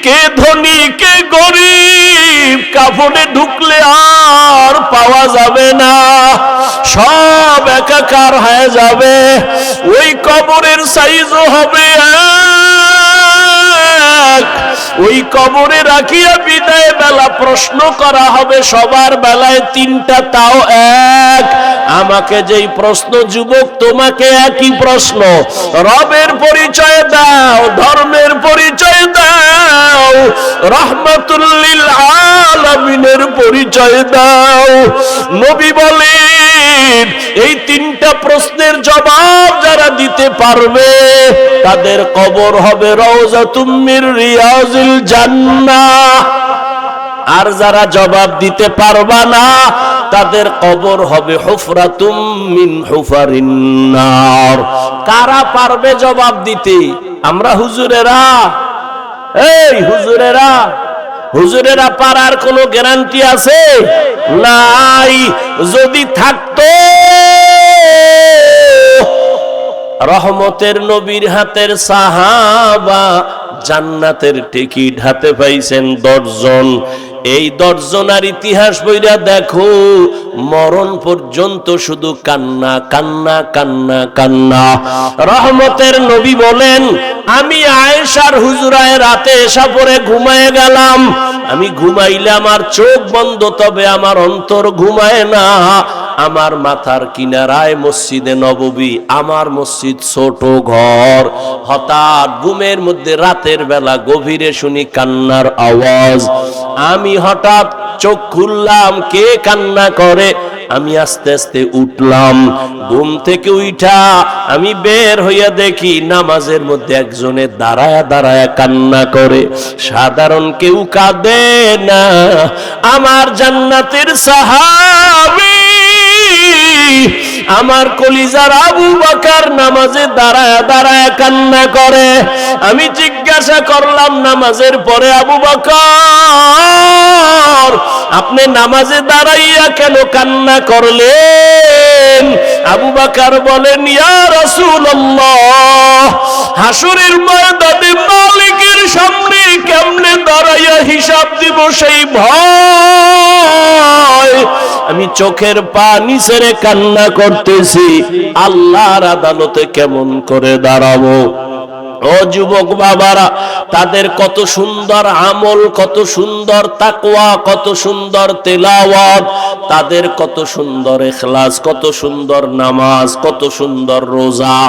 কে ধনী, কে গরিব, কাফনে ঢুকলে আর পাওয়া যাবে না, সব একাকার হয়ে যাবে। ওই কবরের সাইজও হবে এক। ওই কবরে রাখিয়া বিদায় বেলা প্রশ্ন করা হবে সবার বেলায় তিনটা তাও এক। আমাকে যেই প্রশ্ন যুবক, তোমাকে একই প্রশ্ন। রবের পরিচয় দাও, ধর্মের পরিচয় দাও, রাহমাতুল লিল আলামিনের পরিচয় দাও। নবী বলেন, এই তিনটা প্রশ্নের জবাব যারা দিতে পারবে তাদের কবর হবে রওজাতুম মির রিয়াজিল জান্নাহ। আর যারা জবাব দিতে পারবা না তাদের কবর হবে হুফরাতুম মিন হুফারিন নার। কারা পারবে জবাব দিতে? আমরা হুজুরেরা। এই হুজুরেরা, হুজুরেরা পারার কোনো গ্যারান্টি আছে? নাই। যদি থাকতো, রহমতের নবীর হাতের সাহাবা জান্নাতের টিকিট হাতে পাইছেন 10 জন। এই 10 জনের ইতিহাস বইরা দেখো, মরণ পর্যন্ত শুধু কান্না কান্না কান্না কান্না। রহমতের নবী বলেন, আমি আয়েশার হুজরায় রাতে এসা পরে ঘুমায় গেলাম। আমি ঘুমাইলে আমার চোখ বন্ধ, তবে আমার অন্তর ঘুমায় না। আমার মাথার কিনারায় মসজিদে নববী, আমার মসজিদ ছোট ঘর। হঠাৎ ঘুমের মধ্যে রাতের বেলা গভীরে শুনি কান্নার আওয়াজ। আমি হঠাৎ চোখ খুললাম, কে কান্না করে? আমি আস্তে আস্তে উঠলাম। ঘুম থেকে উঠা আমি বের হইয়া দেখি নামাজের মধ্যে একজনে দাঁড়ায়া দাঁড়ায়া কান্না করে। সাধারণ কেউ কাঁদে না, আমার জান্নাতের সাহাবী, আমার কলিজার আবু বকর নামাজে দাঁড়ায়া দাঁড়ায়া কান্না করে। আমি জিজ্ঞাসা করলাম, নামাজের পরে আবু বকর, আপনি নামাজে দাঁড়াইয়া কেন কান্না করলেন? আবু বকর বলেন, ইয়া রাসূলুল্লাহ, হাসরের ময়দানে মালিকের সামনে কেমনে দাঁড়াইয়া হিসাব দিব সেই ভয়। আমি চোখের পানি ছেড়ে কান্না করতেছি, আল্লাহর আদালতে কেমন করে দাঁড়াবো। ও যুবক বাবারা, তাদের কত সুন্দর আমল, কত সুন্দর তাকওয়া, কত সুন্দর তেলাওয়াত, তাদের কত সুন্দর ইখলাস, কত সুন্দর নামাজ, কত সুন্দর রোজা।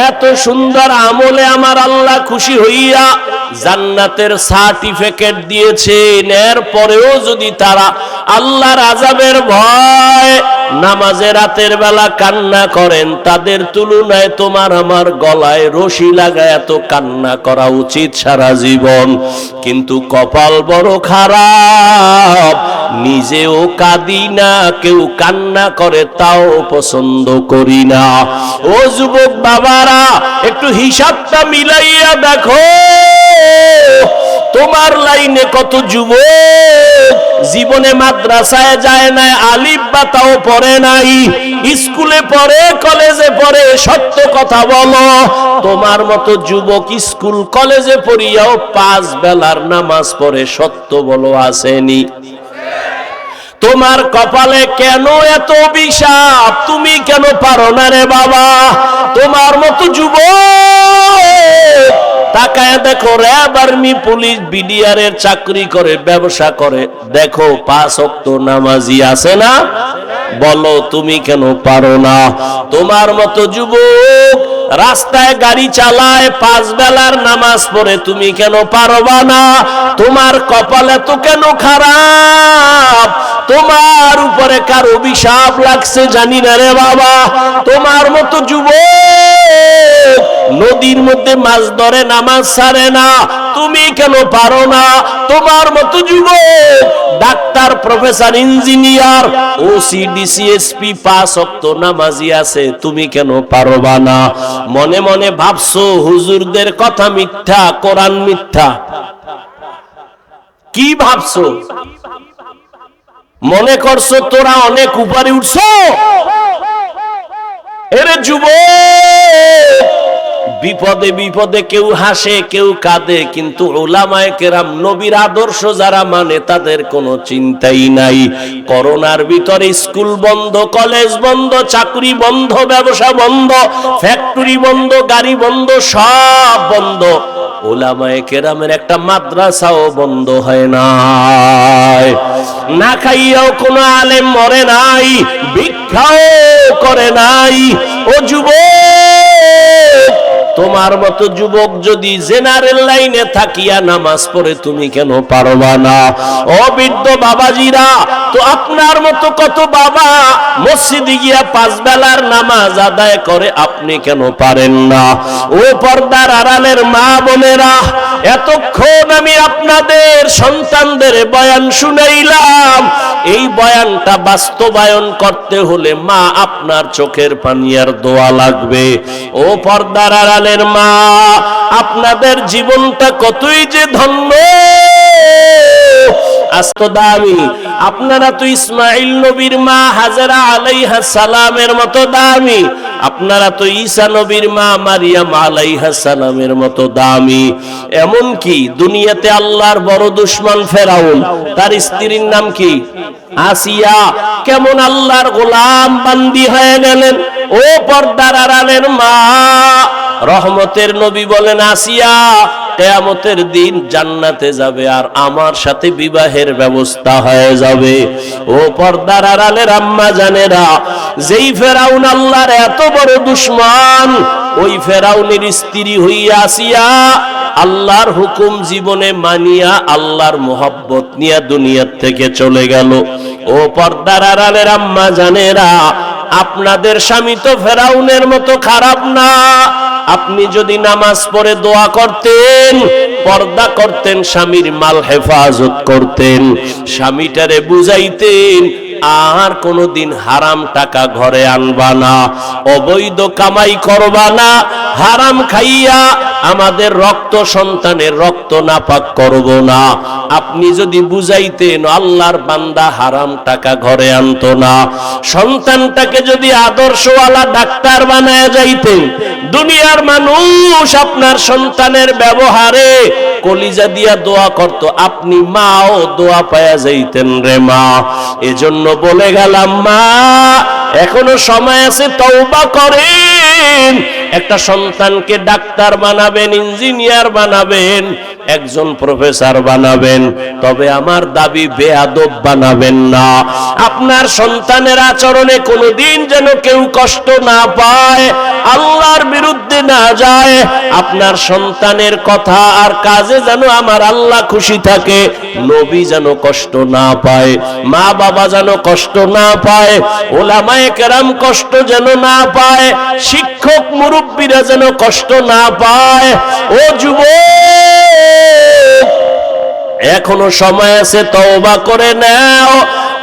এত সুন্দর আমলে আমার আল্লাহ খুশি হইয়া জান্নাতের সার্টিফিকেট দিয়েছেন। এরপরেও যদি তারা আল্লাহর আযাবের ভয় নামাজে রাতের বেলা কান্না করেন, তাদের তুলনায় তোমার আমার গলায় রশি লাগায় এত কান্না করা উচিত সারা জীবন। কিন্তু কপাল বড় খারাপ, নিজেও কাঁদি না, কেউ কান্না করে তাও পছন্দ করি না। ও যুবক বাবারা, একটু হিসাবটা মিলাইয়া দেখো, তোমার লাইনে কত যুবক জীবনে মাদ্রাসায় যায় নাই, আলিফ বা তাও পড়ে নাই, স্কুলে পড়ে, কলেজে পড়ে। সত্য কথা বলো, তোমার মতো যুবক স্কুল কলেজে পড়িয়াও 5 বেলার নামাজ পড়ে, সত্য বলো আসেনি? তোমার কপালে কেন এত অভিশাপ? তুমি কেন পারো না রে বাবা? তোমার মতো যুবক তাকায় দেখো, র্যাব, আর্মি, পুলিশ, বিডিআর এর চাকরি করে, ব্যবসা করে, দেখো 5 ওয়াক্ত নামাজি আছে না? বলো তুমি কেন পারো না? তোমার মতো যুবক রাস্তায় গাড়ি চালায়, 5 বেলার নামাজ পড়ে, তুমি কেন পারবা না? তোমার কপাল এত কেন খারাপ? তোমার উপরে কার অভিশাপ লাগছে জানি না রে বাবা। তোমার মতো যুবক নদীর মধ্যে মাছ ধরে, নামাজ ছাড়ে না, তুমি কেন পারো না? তোমার মতো যুবক doctor, professor, engineer, OC, DC, SP, 5 ওয়াক্ত নামাজি আছে, তুমি কেন পারবা না? মনে মনে ভাবছো হুজুরদের কথা মিথ্যা, কোরআন মিথ্যা। কি ভাবছো? মনে করছো তোরা অনেক উপরে উঠছো? এরে যুবক, বিপদে বিপদে কেউ হাসে, কেউ কাঁদে, কিন্তু উলামায়ে কেরাম, নবীর আদর্শ যারা মানে, তাদের কোনো চিন্তাই নাই। করোনার ভিতরে স্কুল বন্ধ, কলেজ বন্ধ, চাকরি বন্ধ, ব্যবসা বন্ধ, ফ্যাক্টরি বন্ধ, গাড়ি বন্ধ, সব বন্ধ। উলামায়ে কেরামের একটা মাদ্রাসাও বন্ধ হয় নাই। না খাইয়াও কোনো আলেম মরে নাই, ভিক্ষাও করে নাই। ও যুবক, তোমার মতো যুবক যদি জেনারেল লাইনে থাকিয়া নামাজ পড়ে, তুমি কেন পারবা না? ও বৃদ্ধ বাবাজিরা, তো আপনার মতো কত বাবা মসজিদে গিয়া 5 বেলার নামাজ আদায় করে, আপনি কেন পারেন না? ও পর্দার আড়ালের মা বোনেরা, এতক্ষণ আমি আপনাদের সন্তানদের বয়ান শুনাইলাম। এই বয়ানটা বাস্তবায়ন করতে হলে মা, আপনার চোখের পানি আর দোয়া লাগবে। ও পর্দার আড়ালের মা, আপনাদের জীবনটা কতই যে ধন্য, আস্ত দামি। আপনারা তো ইসমাইল নবীর মা হাজেরা আলাইহিস সালামের মতো দামি। আপনারা তো ঈসা নবীর মা মারিয়াম আলাইহিস সালামের মতো দামি। এমন কি দুনিয়াতে আল্লাহর বড় দুশমন ফেরাউন, তার স্ত্রীর নাম কি? আসিয়া, কেমন আল্লাহর গোলাম বান্দি হয়ে গেলেন। ও পর্দার আড়ালের মা, রহমতের নবী বলেন, আসিয়া কিয়ামতের দিন জান্নাতে যাবে আর আমার সাথে বিবাহের ব্যবস্থা হয়ে যাবে। ও পর্দার আড়ালের আম্মা জানেরা, যেই ফেরাউন আল্লাহর এত বড় দুশমন, ওই ফেরাউনের স্ত্রী হইয়া আসিয়া আল্লাহর হুকুম জীবনে মানিয়া আল্লাহর মোহাব্বত নিয়ে দুনিয়ার থেকে চলে গেল। ও পর্দার আড়ালের আম্মা জানেরা, আপনাদের স্বামী তো ফেরাউনের মতো খারাপ না। আপনি যদি নামাজ পড়ে দোয়া করতেন, পর্দা করতেন, স্বামীর মাল হেফাজত করতেন, স্বামীটারে বুঝাইতেন আর কোনোদিন হারাম টাকা ঘরে আনবা না, অবৈধ কামাই করবা না, হারাম খাইয়া আমাদের রক্ত সন্তানের রক্ত নাপাক করব না। আপনি যদি বুঝাইতেন আল্লাহর বান্দা হারাম টাকা ঘরে আনতো না, সন্তানটাকে যদি আদর্শওয়ালা ডাক্তার বানায় যাইতেন, দুনিয়ার মানুষ আপনার সন্তানের ব্যবহারে কলিজা দিয়া দোয়া করত, আপনি মাও দোয়া পায়া যাইতেন রে মা। এজন্য বলে গেলাম মা, এখনো সময় আছে, তওবা করেন। একটা সন্তানকে ডাক্তার বানাবেন, ইঞ্জিনিয়ার বানাবেন, একজন প্রফেসর বানাবেন, তবে আমার দাবি বেয়াদব বানাবেন না। আপনার সন্তানের আচরণে কোনোদিন যেন কেউ কষ্ট না পায়, আল্লাহর বিরুদ্ধে না যায়। আপনার সন্তানের কথা আর কাজে যেন আমার আল্লাহ খুশি থাকে, নবী যেন কষ্ট না পায়, মা বাবা যেন কষ্ট না পায়, ওলামায়ে কেরাম কষ্ট যেন না পায়, শিক্ষক মুরব্বীরা যেন কষ্ট না পায়। ও যুবক, এখনো সময় আছে, তওবা করে নাও,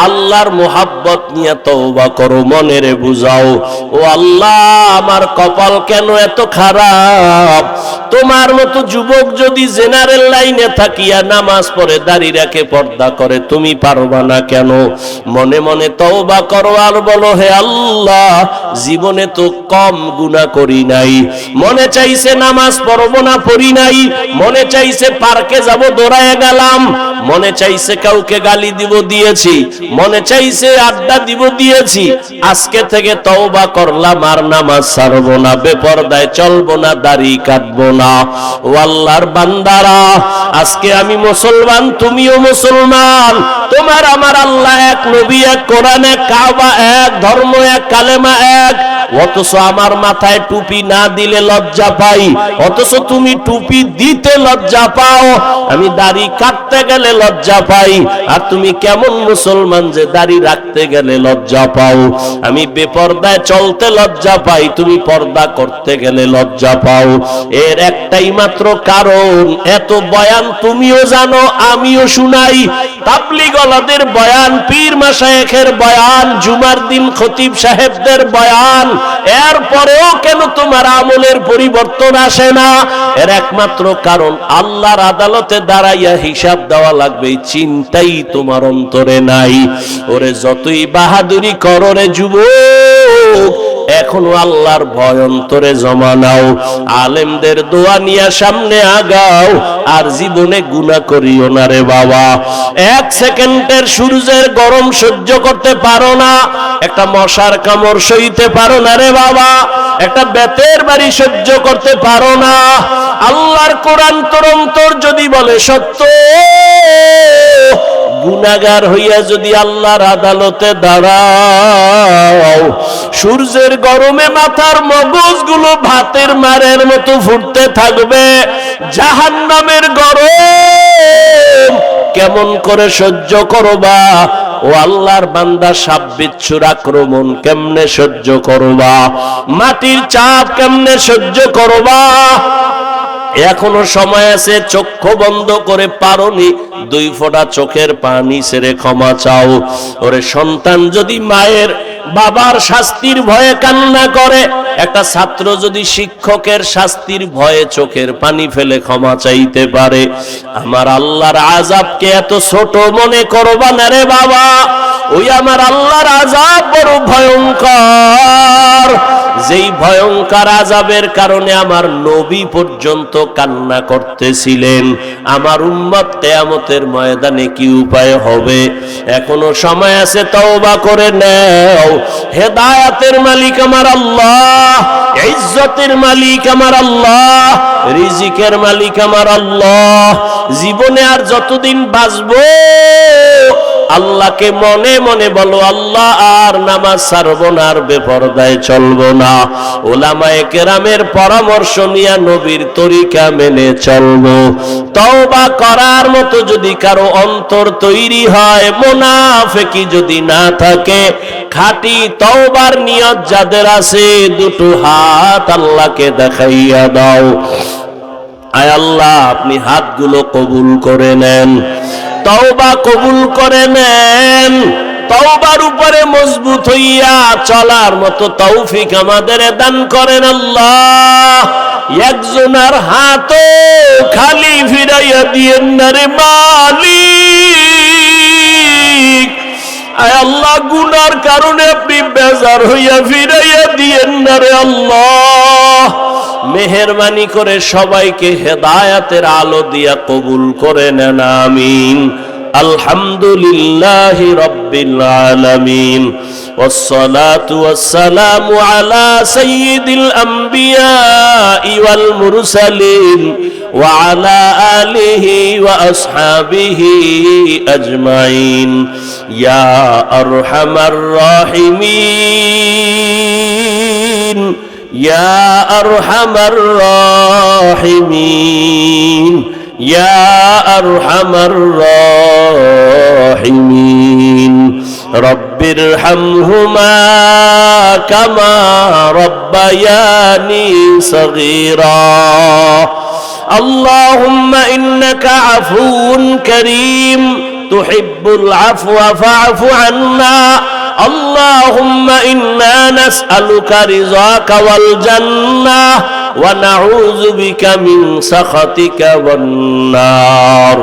আল্লাহর মোহাব্বত নিয়ে তওবা করো, মনেরে বুঝাও, ও আল্লাহ আমার কপাল কেন এত খারাপ। তোমার মতো যুবক যদি জেনারেল লাইনে থাকিয়া নামাজ পড়ে, দাড়ি রাখে, পর্দা করে, তুমি পারবা না কেন? মনে মনে তওবা করো আর বলো, হে আল্লাহ জীবনে তো কম গুনাহ করি নাই, মনে চাইছে নামাজ পড়বো না, পড়ি নাই, মনে চাইছে পার্কে যাব, দৌড়ায় গেলাম, মনে চাইছে কাউকে গালি দিব, দিয়েছি, মনে চাইছে আড্ডা দিব, দিয়েছি। আজকে থেকে তওবা করলাম, আর নামাজ ছাড়বো না, বেপরদায় চলবো না, দাড়ি কাটবো না। ও আল্লাহর বান্দারা, আজকে আমি মুসলমান, তুমিও মুসলমান, তোমার আমার আল্লাহ এক, নবী এক, কোরআন এক, কাবা এক, ধর্ম এক, কালেমা এক। অথচ আমার মাথায় টুপি না দিলে লজ্জা পাই, অথচ তুমি টুপি দিতে লজ্জা পাও, আমি দাড়ি কাটতে গেলে লজ্জা পাই। আর তুমি কেমন মুসলমান যে দাড়ি রাখতে গেলে লজ্জা পাও? আমি বেপরদায় চলতে লজ্জা পাই, তুমি পর্দা করতে গেলে লজ্জা পাও। এর একটাই মাত্র কারণ, এত বয়ান তুমিও জানো, আমিও শুনাই, তাবলীগওয়ালাদের বয়ান, পীর মাশায়েখের বয়ান, জুমার দিন খতিব সাহেবদের বয়ান, এরপরেও কেন তোমার আমলের পরিবর্তন আসে না? এর একমাত্র কারণ, আল্লাহর আদালতে দাঁড়াইয়া হিসাব দেওয়া লাগবে, চিন্তাই তোমার অন্তরে নাই। ওরে যতই বাহাদুরি করো রে যুবক, এখনো আল্লাহর ভয় অন্তরে জমা নাও, আলেমদের দোয়া নিয়ে সামনে আগাও, আর জীবনে গুনাহ করিও না রে বাবা। এক সেকেন্ডের সূর্যের গরম সহ্য করতে পারো না, একটা মশার কামড় সইতে পারো না রে বাবা, একটা বেতের বাড়ি সহ্য করতে পারো না। আল্লাহর কোরআন তোর অন্তর যদি বলে সত্য, গুনাহগার হইয়া যদি আল্লাহর আদালতে দাঁড়াও, সূর্যের গরমে মাথার মগজগুলো ভাতের মারের মতো ফুটতে থাকবে, জাহান্নামের গরম কেমন করে সহ্য করবা? ও আল্লাহর বান্দা, সাপ বিচ্ছুর আক্রমণ কেমনে সহ্য করবা? মাটির চাপ কেমনে সহ্য করবা? এখনো সময় আছে, চক্ষু বন্ধ করে পারোনি, 2 ফোঁটা চোখের পানি ছেড়ে ক্ষমা চাও। ওরে সন্তান যদি মায়ের বাবার শাস্তির ভয়ে কান্না করে, একটা ছাত্র যদি শিক্ষকের শাস্তির ভয়ে চোখের পানি ফেলে ক্ষমা চাইতে পারে, আমার আল্লাহর আযাবকে এত ছোট মনে করবা না রে বাবা। ওই আমার আল্লাহর আযাব বড় ভয়ঙ্কর, যেই ভয়ঙ্কর আযাবের কারণে আমার নবী পর্যন্ত কান্না করতেছিলেন। আমার উম্মত কিয়ামতের ময়দানে কি উপায় হবে? এখনো সময় আছে, তওবা করে নাও। হেদায়েতের মালিক আমার আল্লাহ, ইজ্জতের মালিক আমার আল্লাহ, রিজিকের মালিক আমার আল্লাহ। জীবনে আর যতদিন বাঁচবো, আল্লাহকে মনে মনে বলো, আল্লাহ আর নামাজ ছাড়বো না, আর বেপরদায় চলবো না, উলামায়ে কেরামের পরামর্শ নিয়ে নবীর তরিকা মেনে চলবো। তওবা করার মতো যদি কারো অন্তর তৈরি হয়, মুনাফিকি যদি না থাকে, খাঁটি তওবার নিয়ত যাদের আছে, দুটো হাত আল্লাহকে দেখাইয়া দাও। আয় আল্লাহ, আপনি হাতগুলো কবুল করে নেন, তওবা কবুল করে নেন। তওবার উপরে মজবুত হইয়া চলার মতো তৌফিক আমাদের দান করেন আল্লাহ। একজনের হাতও খালি ফিরাইয়া দিয়েন না রে মালিক। আয় আল্লাহ, গুনার কারণে আপনি বেজার হইয়া ফিরাইয়া দিয়েন না রে আল্লাহ। মেহেরবানি করে সবাইকে হেদায়াতের আলো দিয়া কবুল করে নেন, আমিন। আলহামদুলিল্লাহি রাব্বিল আলামিন, ওয়াসসালাতু ওয়াসসালামু আলা সাইয়্যিদিল আমবিয়াই ওয়াল মুরসালিন ওয়া আলা আলিহি ওয়া আসহাবিহি আজমাইন। ইয়া আরহামার রাহিমিন, ইয়া আরহামার রাহিমিন, ইয়া আরহামার রাহিমিন। রব্বিরহামহুমা কামা রব্বায়ানি সগীরা। আল্লাহুম্মা ইন্নাকা আফুউন কারীম তুহিব্বুল আফওয়া ফা'ফু আন্না। اللهم إنا نسألك رضاك والجنة ونعوذ بك من سخطك والنار.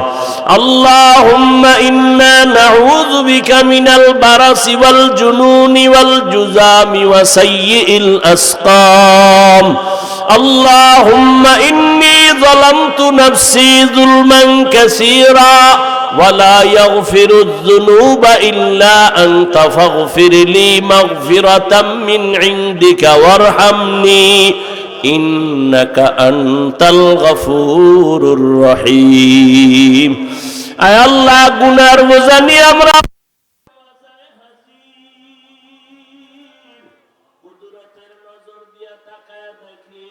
اللهم إنا نعوذ بك من البرص والجنون والجذام وسيء الأسقام. اللهم إني ظلمت نفسي ظلما كثيرا ولا يغفر الذنوب إلا أنت فاغفر لي مغفرة من عندك وارحمني إنك أنت الغفور الرحيم. أي الله গুনার বোঝা নিয়ে আমরা কুদরতের নজর দিয়া তাকায় দেখি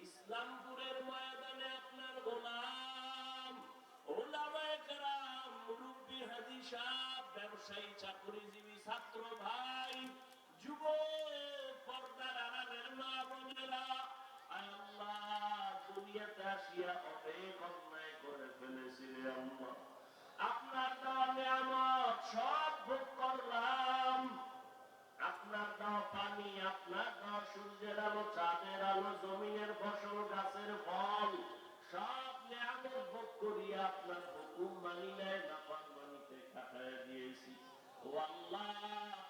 ইসলামপুরের ময়দানে আপনার গোলাম ওলামায়ে কেরাম, মুরব্বি হাজী সাহেব, ব্যবসায়ী চাকরিজীবী ছাত্র ভাই, যুবক, পর্দার আড়ালের মা বোনেরা, আয় আল্লাহ, দুনিয়াতে আসিয়া অনেক অন্যায় করে ফেলেছি রে আল্লাহ। আপনার দেওয়া নিয়ামত সব ভোগ করলাম, আপনার দেওয়া পানি, আপনার দেওয়া সূর্যের আলো, চাঁদের আলো, জমিনের ফসল, গাছের ফল, সব নিয়ামত ভোগ করিয়া আপনার হুকুম মানি নাই, নাফরমানিতে কাটায় দিয়েছি। ও আল্লাহ,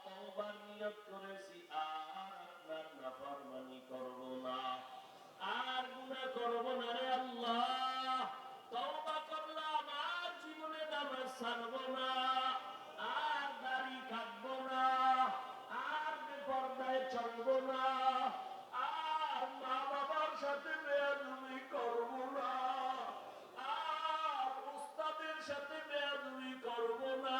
তওবার নিয়ত করেছি আর আপনার নাফরমানি করব না, আর গুনাহ করব না রে আল্লাহ। তওবা করলাম, আর জীবনে নামাজ ছাড়ব না, আর দাড়ি কাটবো না, আর বেপরদায় চলবো না, আর মা বাবার সাথে বেয়াদবি করব না, আর উস্তাদের সাথে বেয়াদবি করব না,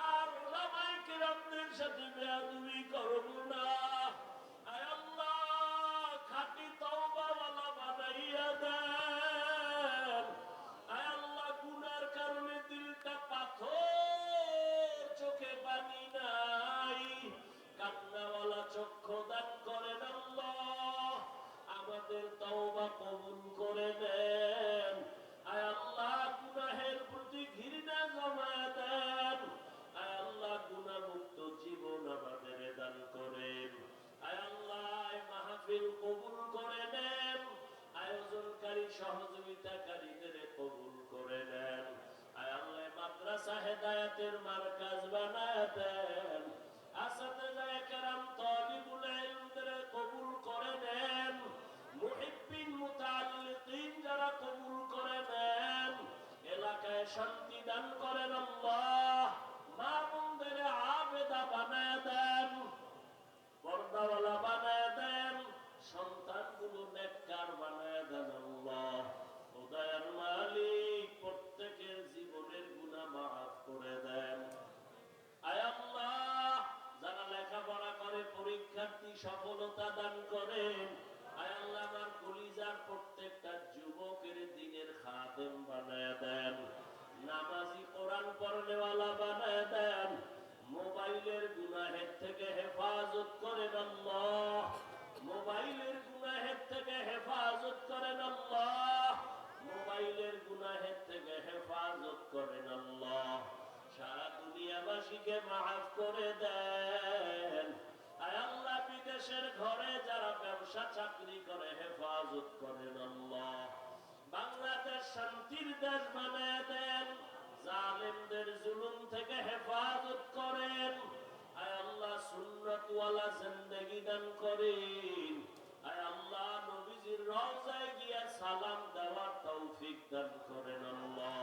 আর উলামায়ে কেরামদের সাথে বেয়াদবি করব না। আয় আল্লাহ, খাঁটি তওবাওয়ালা বানাইয়া দেন। আয় আল্লাহ, গুনার কারণে দিলটা পাথর, চোখে পানি নাই, কান্নাওয়ালা চক্ষু দান করেন আল্লাহ। আমাদের তওবা কবুল করে নেন। আয় আল্লাহ, গুনাহের প্রতি ঘৃণা জমায় দেন। আয় আল্লাহ, গুনাহমুক্ত জীবন আমাদের দান করেন। আয় আল্লাহ, এই মাহফিল কবুল করে নেন। আয়োজনকারী সহযোগিতাকারীদের কবুল করে নেন। আয় আল্লাহ, মাদ্রাসা হেদায়েতের মারকাজ বানায় দেন। আসাতিজায়ে কেরাম, তালিবুল ইলমদের কবুল করে নেন। মুহিব্বিন মুতাআল্লিকিন যারা কবুল করে নেন। এলাকায় শান্তি দান করেন আল্লাহ। মা বোনদের আবেদা বানায় দেন, পর্দাওয়ালা বানায় দেন, সন্তানগুলো নেককার বানায় দেন আল্লাহ। খোদার মালিক, প্রত্যেকের জীবনের গুনাহ মাফ করে দেন। আয় আল্লাহ, যারা লেখাপড়া করে পরীক্ষার্থী সফলতা দান করেন। আয় আল্লাহ, আমার কলিজার প্রত্যেকটা যুবকের দিনের খাদেম বানায় দেন, নামাজি কোরআন পড়নেওয়ালা বানায় দেন। মোবাইলের গুনাহের থেকে হেফাজত করেন আল্লাহ। মোবাইলের গুনাহের থেকে হেফাজত করেন আল্লাহ। মোবাইলের গুনাহের থেকে হেফাজত করেন আল্লাহ। সারা নবীকে মাফ করে দেন। আয় আল্লাহ বিদেশের ঘরে যারা ব্যবসা চাকরি করে হেফাজত করেন আল্লাহ। বাংলাদেশ শান্তির দেশ বানায় দেন, জালেমদের জুলুম থেকে হেফাজত করেন। আয় আল্লাহ সুন্নাতওয়ালা জিন্দেগি দান করেন। আয় আল্লাহ নবীজির রওজায় গিয়া সালাম দেওয়ার তৌফিক দান করেন আল্লাহ।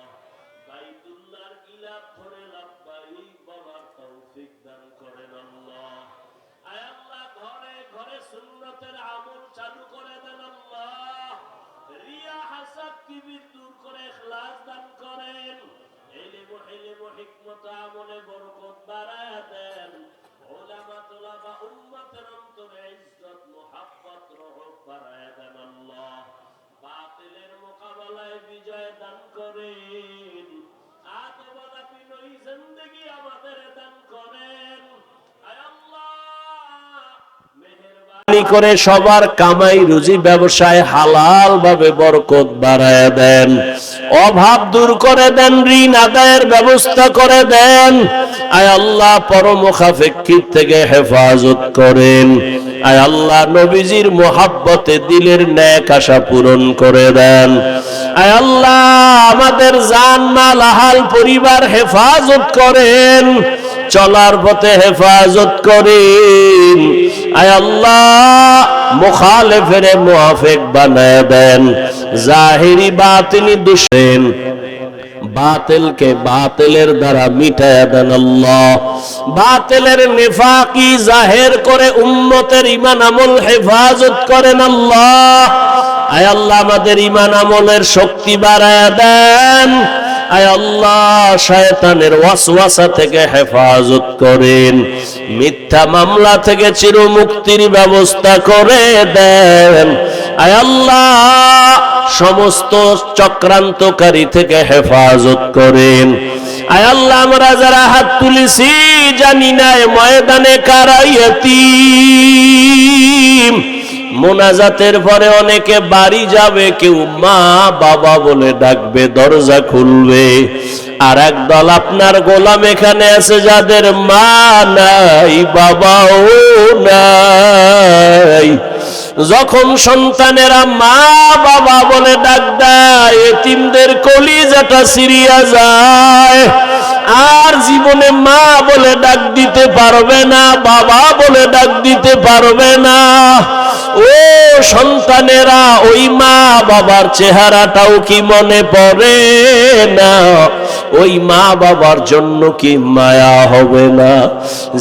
বাইতুল্লাহর গিলাফ ধরে লাব্বাইক বলার তৌফিক দান করেন আল্লাহ। আয় আল্লাহ ঘরে ঘরে সুন্নতের আমল চালু করে দেন আল্লাহ। রিয়া হাসাদ কিবির দূর করে ইখলাস দান করেন। ইলম ও হিকমত আমলে বরকত বাড়ায় দেন। উলামা তুলাবা উম্মতের অন্তরে ইজ্জত মুহাব্বত রহমত বাড়ায় দেন আল্লাহ। বাতিলের মোকাবেলায় বিজয় দান করেন। আদবাদা বিনয়ী জিন্দেগি আমাদের দান করেন। আয় আল্লাহ মেহেরবানি করে সবার কামাই রুজি ব্যবসায় হালাল ভাবে বরকত বাড়ায় দেন। অভাব দূর করে দেন, ঋণ আদায়ের ব্যবস্থা করে দেন। আয় আল্লাহ পরমুখাপেক্ষিত থেকে হেফাজত করেন। আয় আল্লাহ নবীজির মোহাব্বতে দিলের নেক আশা পূরণ করে দেন। আয় আল্লাহ আমাদের জান মাল আহাল পরিবার হেফাজত করেন, চলার পথে হেফাজত করেন। আয় আল্লাহ মুখালেফের মুআফিক বানায় দেন। জাহিরি বাতিনি দুশ্মন বাতিলকে বাতিলের দ্বারা মিটায় দেন আল্লাহ। বাতিলের নিফাকি জাহের করে উম্মতের ঈমান আমল হেফাজত করেন আল্লাহ। আয় আল্লাহ আমাদের ঈমান আমলের শক্তি বাড়ায় দেন। আয় আল্লাহ শয়তানের ওয়াসওয়াসা থেকে হেফাজত করেন। মিথ্যা মামলা থেকে চিরমুক্তির ব্যবস্থা করে দেন। আয় আল্লাহ সমস্ত চক্রান্তকারী থেকে হেফাজত করেন। আয় আল্লাহ আমরা যারা হাত তুলেছি জানি না ময়দানে কারা ইয়তীম। মোনাজাতের পরে অনেকে বাড়ি যাবে, কেউ মা বাবা বলে ডাকবে, দরজা খুলবে। আর একদল আপনার গোলাম এখানে আছে যাদের মা নাই বাবাও নাই। যখন সন্তানেরা মা বাবা বলে ডাক দেয়, এতিমদের কলিজাটা ছিঁড়িয়া যায়। আর জীবনে মা বলে ডাক দিতে পারবে না, বাবা বলে ডাক দিতে পারবে না। ও সন্তানেরা ওই মা বাবার চেহারাটাও কি মনে পড়ে না? ওই মা বাবার জন্য কি মায়া হবে না?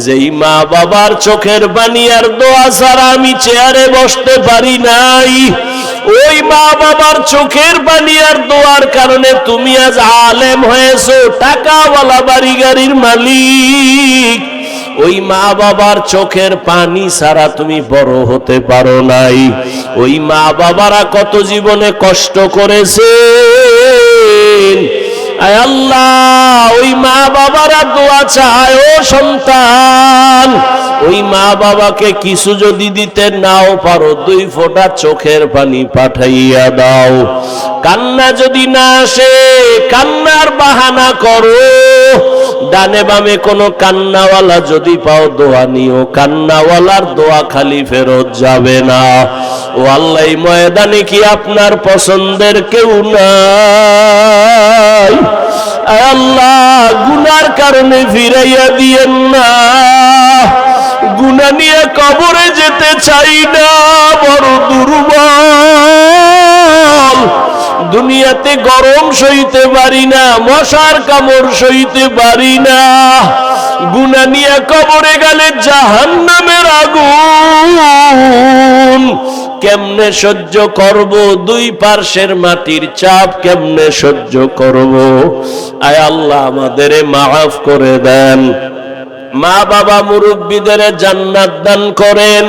যেই মা বাবার চোখের পানি আর দোয়া ছাড়া আমি চেয়ারে বসতে পারি নাই, ওই মা বাবার চোখের পানি আর দোয়ার কারণে তুমি আজ আলেম হয়েছো, টাকাওয়ালা বাড়ি গাড়ির মালিক। ওই মা বাবার চোখের পানি ছাড়া তুমি বড় হতে পারো নাই। ওই মা বাবারা কত জীবনে কষ্ট করেছেন। আয় আল্লাহ ওই মা বাবারা দোয়া চায়, ও সন্তান ওই মা বাবাকে কিছু যদি দিতে নাও পারো, 2 ফোঁটা চোখের পানি পাঠাইয়া দাও। কান্না যদি না আসে, কান্নার বাহানা করো। ডানে বামে কোনো কান্নাওয়ালা যদি পাও, দোয়া নিও। কান্নাওয়ালার দোয়া খালি ফেরত যাবে না। ও আল্লাহ এই ময়দানে কি আপনার পছন্দের কেউ নাই? আল্লাহ গুনার কারণে ফিরাইয়া দিয়েন না। গুনাহ নিয়ে কবরে যেতে চাই না, বড় দুর্বল। দুনিয়াতে গরম সইতে পারি না, মশার কামড় সইতে পারি না। গুনাহ নিয়ে কবরে গেলে জাহান্নামের আগুন কেমনে সহ্য করব? 2 পার্শ্বের মাটির চাপ কেমনে সহ্য করব? আয় আল্লাহ আমাদের মাফ করে দেন। মা বাবা মুরব্বীদের জান্নাত দান করেন।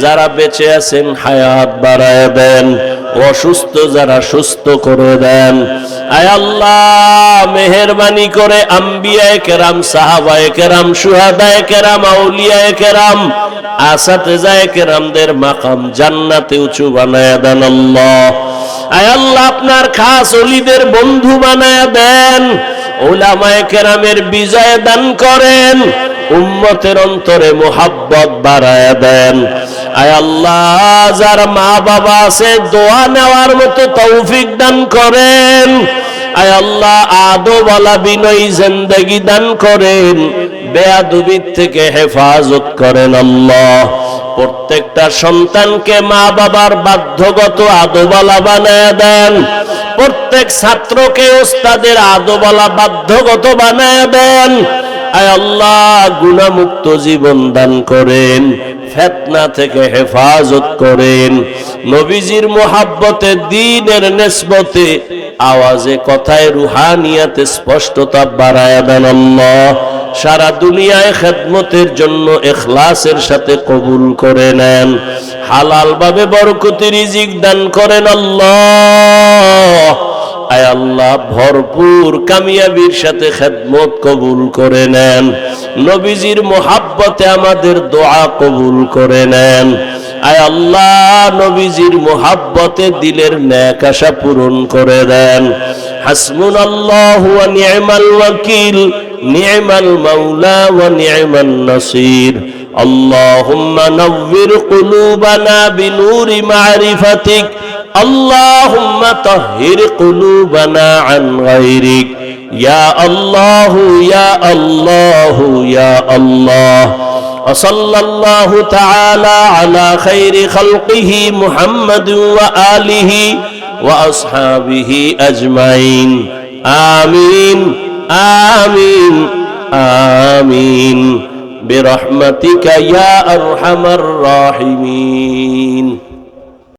যারা বেঁচে আছেন হায়াত বাড়ায় দেন। অসুস্থ যারা সুস্থ করে দেন। আয় আল্লাহ মেহেরবানি করে আম্বিয়ায়ে কেরাম, সাহাবায়ে কেরাম, শুহাদায়ে কেরাম, আউলিয়ায়ে কেরাম, আসাতেজায়ে কেরামদের মাকাম জান্নাতে উঁচু বানায়া দেন আল্লাহ। আয় আল্লাহ আপনার খাস ওলিদের বন্ধু বানায়া দেন। উলামায়ে কেরামের বিজয় দান করেন, উম্মতের অন্তরে মুহাব্বত বাড়ায়া দেন। আয় আল্লাহ, যার মা বাবা আছে দোয়া নেওয়ার মতো তৌফিক দান করেন। আয় আল্লাহ, আদবওয়ালা বিনয়ী জিন্দেগি দান করেন, বেয়াদবির থেকে হেফাজত করেন আল্লাহ। প্রত্যেকটা সন্তানকে মা বাবার বাধ্যগত আদবওয়ালা বানায় দেন। প্রত্যেক ছাত্রকে ওস্তাদের আদবওয়ালা বাধ্যগত বানায় দেন। আয় আল্লাহ, গুনাহমুক্ত জীবন দান করেন, ফিতনা থেকে হেফাজত করেন। নবীজির মুহাব্বতে, দ্বীনের নিসবতে, আওয়াজে কথায় রুহানিয়াতে স্পষ্টতা বাড়ায়া দেন আল্লাহ। সারা দুনিয়ায় খেদমতের জন্য ইখলাসের সাথে কবুল করে নেন। হালাল ভাবে বরকতি রিজিক দান করেন আল্লাহ। আয় আল্লাহ, ভরপুর কামিয়াবির সাথে খেদমত কবুল করে নেন। নবীজির মুহাব্বতে আমাদের দোয়া কবুল করে নেন। আয় আল্লাহ, নবীজির মুহাব্বতে দিলের নেক আশা পূরণ করে দেন। হাসবুনাল্লাহু ওয়া নি'মাল ওয়াকিল, নি'মাল মাওলা ওয়া নি'মান নাসির। আল্লাহুম্মা নাওয়ির কুলুবানা বিনুরি মা'রিফাতিক। اللهم طهر قلوبنا عن غيرك يا الله يا الله يا الله. وصلى الله تعالى على خير خلقه محمد وآله وأصحابه أجمعين. آمين آمين آمين برحمتك يا أرحم الراحمين.